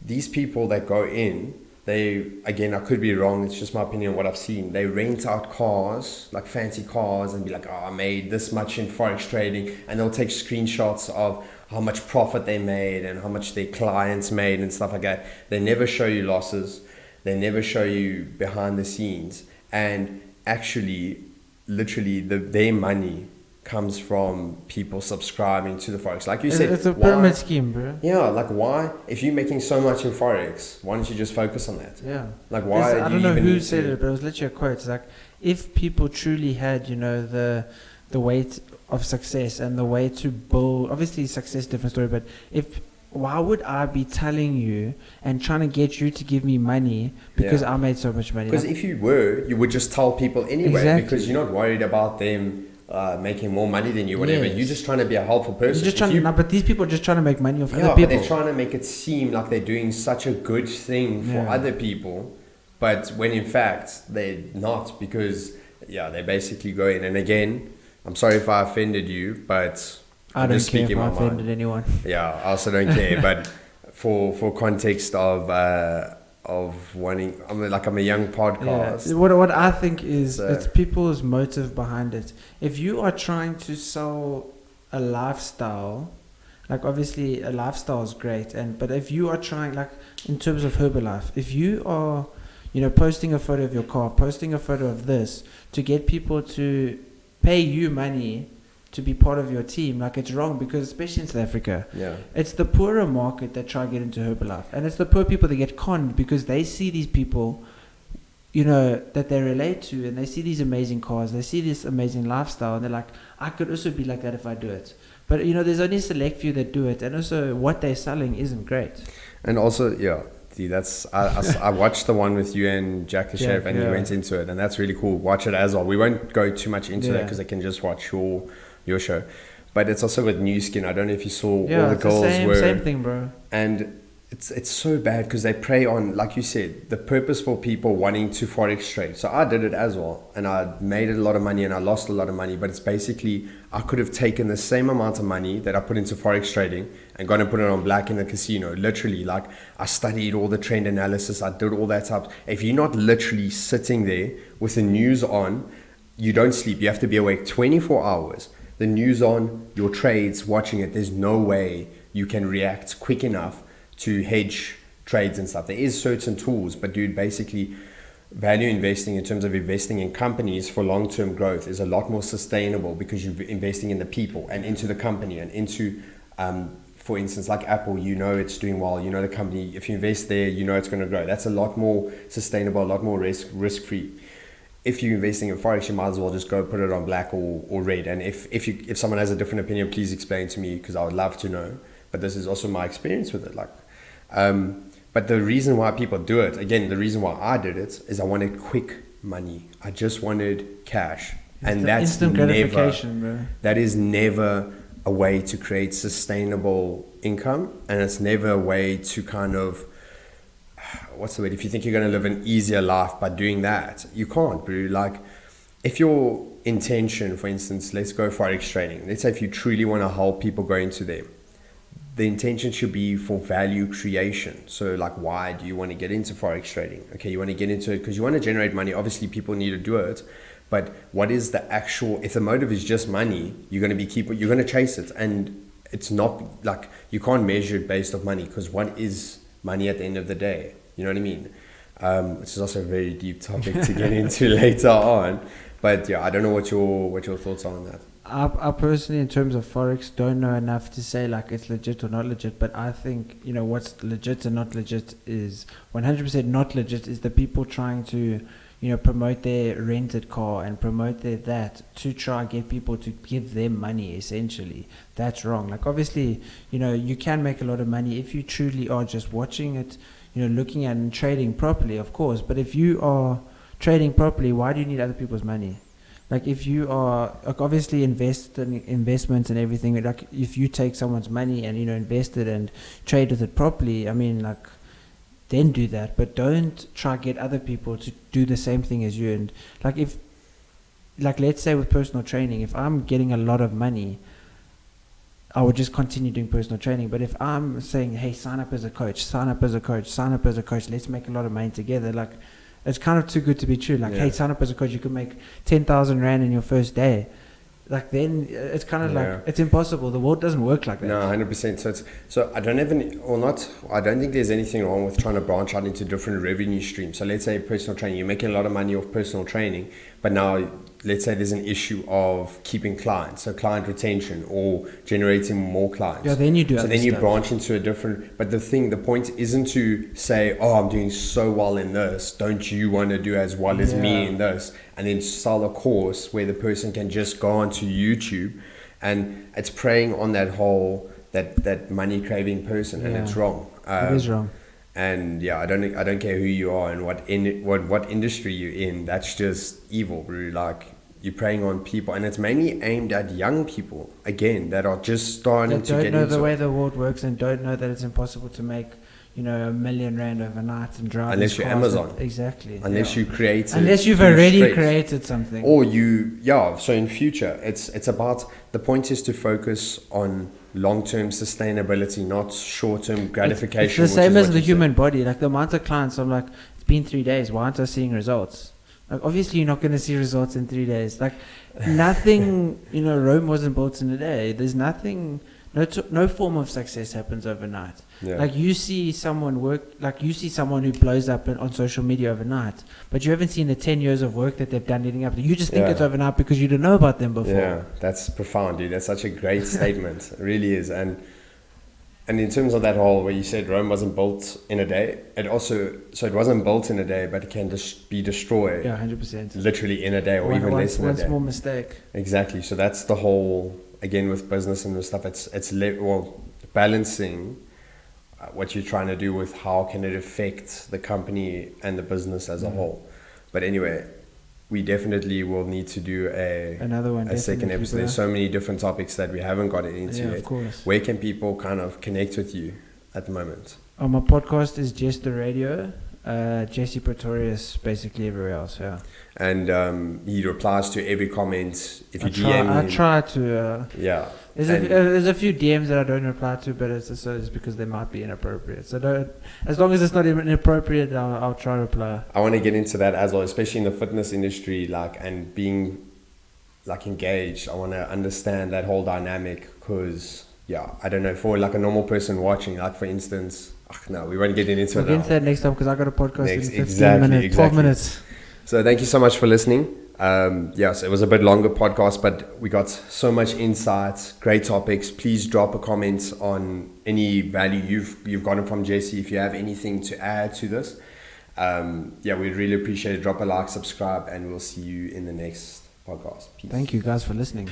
these people that go in, again, I could be wrong, it's just my opinion, what I've seen. They rent out cars, like fancy cars, and be like, I made this much in Forex trading, and they'll take screenshots of how much profit they made and how much their clients made and stuff like that. They never show you losses. They never show you behind the scenes. And actually, literally, their money comes from people subscribing to the Forex. Like you said, it's a pyramid scheme, bro. Yeah, like why? If you're making so much in Forex, why don't you just focus on that? Yeah. Like why? I don't know who said it, but it was literally a quote. It's like, if people truly had, the weight of success and the way to build, obviously success, different story, but why would I be telling you and trying to get you to give me money because I made so much money? Because if you would just tell people anyway, because you're not worried about them making more money than you, whatever. Yes. You're just trying to be a helpful person. You're just trying but these people are just trying to make money off other people. But they're trying to make it seem like they're doing such a good thing for other people, but when in fact they're not, because they basically go in. And again, I'm sorry if I offended you, but I don't care if I offended anyone. Yeah, I also don't care. But for context of wanting, I'm a young podcast. Yeah. What I think is it's people's motive behind it. If you are trying to sell a lifestyle, like obviously a lifestyle is great, but if you are trying, like in terms of Herbalife, if you are, posting a photo of your car, posting a photo of this to get people to pay you money to be part of your team, like it's wrong, because especially in South Africa, it's the poorer market that try to get into Herbalife, and it's the poor people that get conned because they see these people, that they relate to, and they see these amazing cars, they see this amazing lifestyle, and they're like, I could also be like that if I do it. But there's only a select few that do it, and also what they're selling isn't great. And also, that's I watched the one with you and Jack the Chef, and you went into it, and that's really cool. Watch it as well. We won't go too much into that because they can just watch your show. But it's also with New Skin. I don't know if you saw all the girls same thing, bro. And it's so bad because they prey on, like you said, the purposeful people wanting to forex trade. So I did it as well, and I made a lot of money and I lost a lot of money. But it's basically, I could have taken the same amount of money that I put into forex trading and gone and put it on black in the casino. Literally, like I studied all the trend analysis, I did all that stuff. If you're not literally sitting there with the news on, you don't sleep. You have to be awake 24 hours. The news on, your trades, watching it. There's no way you can react quick enough to hedge trades and stuff. There is certain tools, but dude, basically value investing in terms of investing in companies for long-term growth is a lot more sustainable because you're investing in the people and into the company and into, for instance, like Apple, it's doing well, the company, if you invest there, it's going to grow. That's a lot more sustainable, a lot more risk-free. If you're investing in Forex, you might as well just go put it on black or red. And if someone has a different opinion, please explain to me, because I would love to know. But this is also my experience with it. But the reason why people do it, again, the reason why I did it is I wanted quick money. I just wanted cash. And that's instant gratification, bro. That is never a way to create sustainable income. And it's never a way to kind of, what's the word? If you think you're going to live an easier life by doing that, you can't, bro. Like, if your intention, for instance, let's go Forex trading. Let's say if you truly want to help people go into them, the intention should be for value creation. So like, why do you want to get into Forex trading? Okay, you want to get into it because you want to generate money. Obviously, people need to do it. But what is the actual, if the motive is just money, you're going to chase it. And it's not like, you can't measure it based off money, because what is money at the end of the day? You know what I mean? Which is also a very deep topic to get into later on. But I don't know what your thoughts are on that. I personally, in terms of Forex, don't know enough to say like it's legit or not legit. But I think, what's legit and not legit is 100% not legit is the people trying to, promote their rented car and promote that to try and get people to give them money, essentially. That's wrong. Like, obviously, you can make a lot of money if you truly are just watching it, looking at and trading properly, of course. But if you are trading properly, why do you need other people's money? Like, if you are, like, obviously investments and everything, like if you take someone's money and, invest it and trade with it properly, I mean, like, then do that. But don't try to get other people to do the same thing as you. And like, let's say with personal training, if I'm getting a lot of money, I would just continue doing personal training. But if I'm saying, hey, sign up as a coach, let's make a lot of money together, like, it's kind of too good to be true. Like, hey, sign up as a coach, you could make 10,000 Rand in your first day. Like, then it's kind of like, it's impossible. The world doesn't work like that. No, 100%. So I don't think there's anything wrong with trying to branch out into different revenue streams. So let's say personal training, you're making a lot of money off personal training, but now let's say there's an issue of keeping clients, so client retention or generating more clients. Yeah, then you do. So then you branch into a different. But the point isn't to say, oh, I'm doing so well in this, don't you want to do as well as me in this, and then sell a course where the person can just go onto YouTube, and it's preying on that whole that money craving person, and it's wrong. It is wrong. And I don't care who you are and what industry you're in. That's just evil, bro. Like, you're preying on people, and it's mainly aimed at young people again that are just starting to get into don't know the way the world works and don't know that it's impossible to make $1 million overnight and drive. Unless you're Amazon. Exactly. Unless you create it. Unless you've already created something. Or so in future, it's about, the point is to focus on long-term sustainability, not short-term gratification. It's the same as the human body. Like the amount of clients, I'm like, it's been 3 days. Why aren't I seeing results? Like obviously you're not going to see results in 3 days. Like nothing, Rome wasn't built in a day. There's nothing, no form of success happens overnight. Yeah. Like you see someone who blows up on social media overnight, but you haven't seen the 10 years of work that they've done leading up. You just think it's overnight because you didn't know about them before. Yeah, that's profound, dude. That's such a great statement. It really is. And in terms of that whole, where you said Rome wasn't built in a day, it wasn't built in a day, but it can be destroyed. Yeah, 100%. Literally in a day, or even less than a day. One small mistake. Exactly. So that's the whole, again, with business and this stuff, it's balancing what you're trying to do with how can it affect the company and the business as a whole. But anyway, we definitely will need to do a second episode. There's so many different topics that we haven't gotten into yet. Of course. Where can people kind of connect with you at the moment? My podcast is Just the Radio. Jesse Pretorius, basically everywhere else, yeah. And he replies to every comment. If you DM him, I try to. Yeah. There's a few DMs that I don't reply to, but it's because they might be inappropriate. So as long as it's not inappropriate, I'll try to reply. I want to get into that as well, especially in the fitness industry, and being engaged. I want to understand that whole dynamic because, I don't know, for a normal person watching, for instance, no, we won't get into it now. We'll get into that next time because I got a podcast in 15 minutes, 12 minutes. So thank you so much for listening. So it was a bit longer podcast, but we got so much insights, great topics. Please drop a comment on any value you've gotten from Jesse. If you have anything to add to this, we'd really appreciate it. Drop a like, subscribe, and we'll see you in the next podcast. Peace. Thank you guys for listening.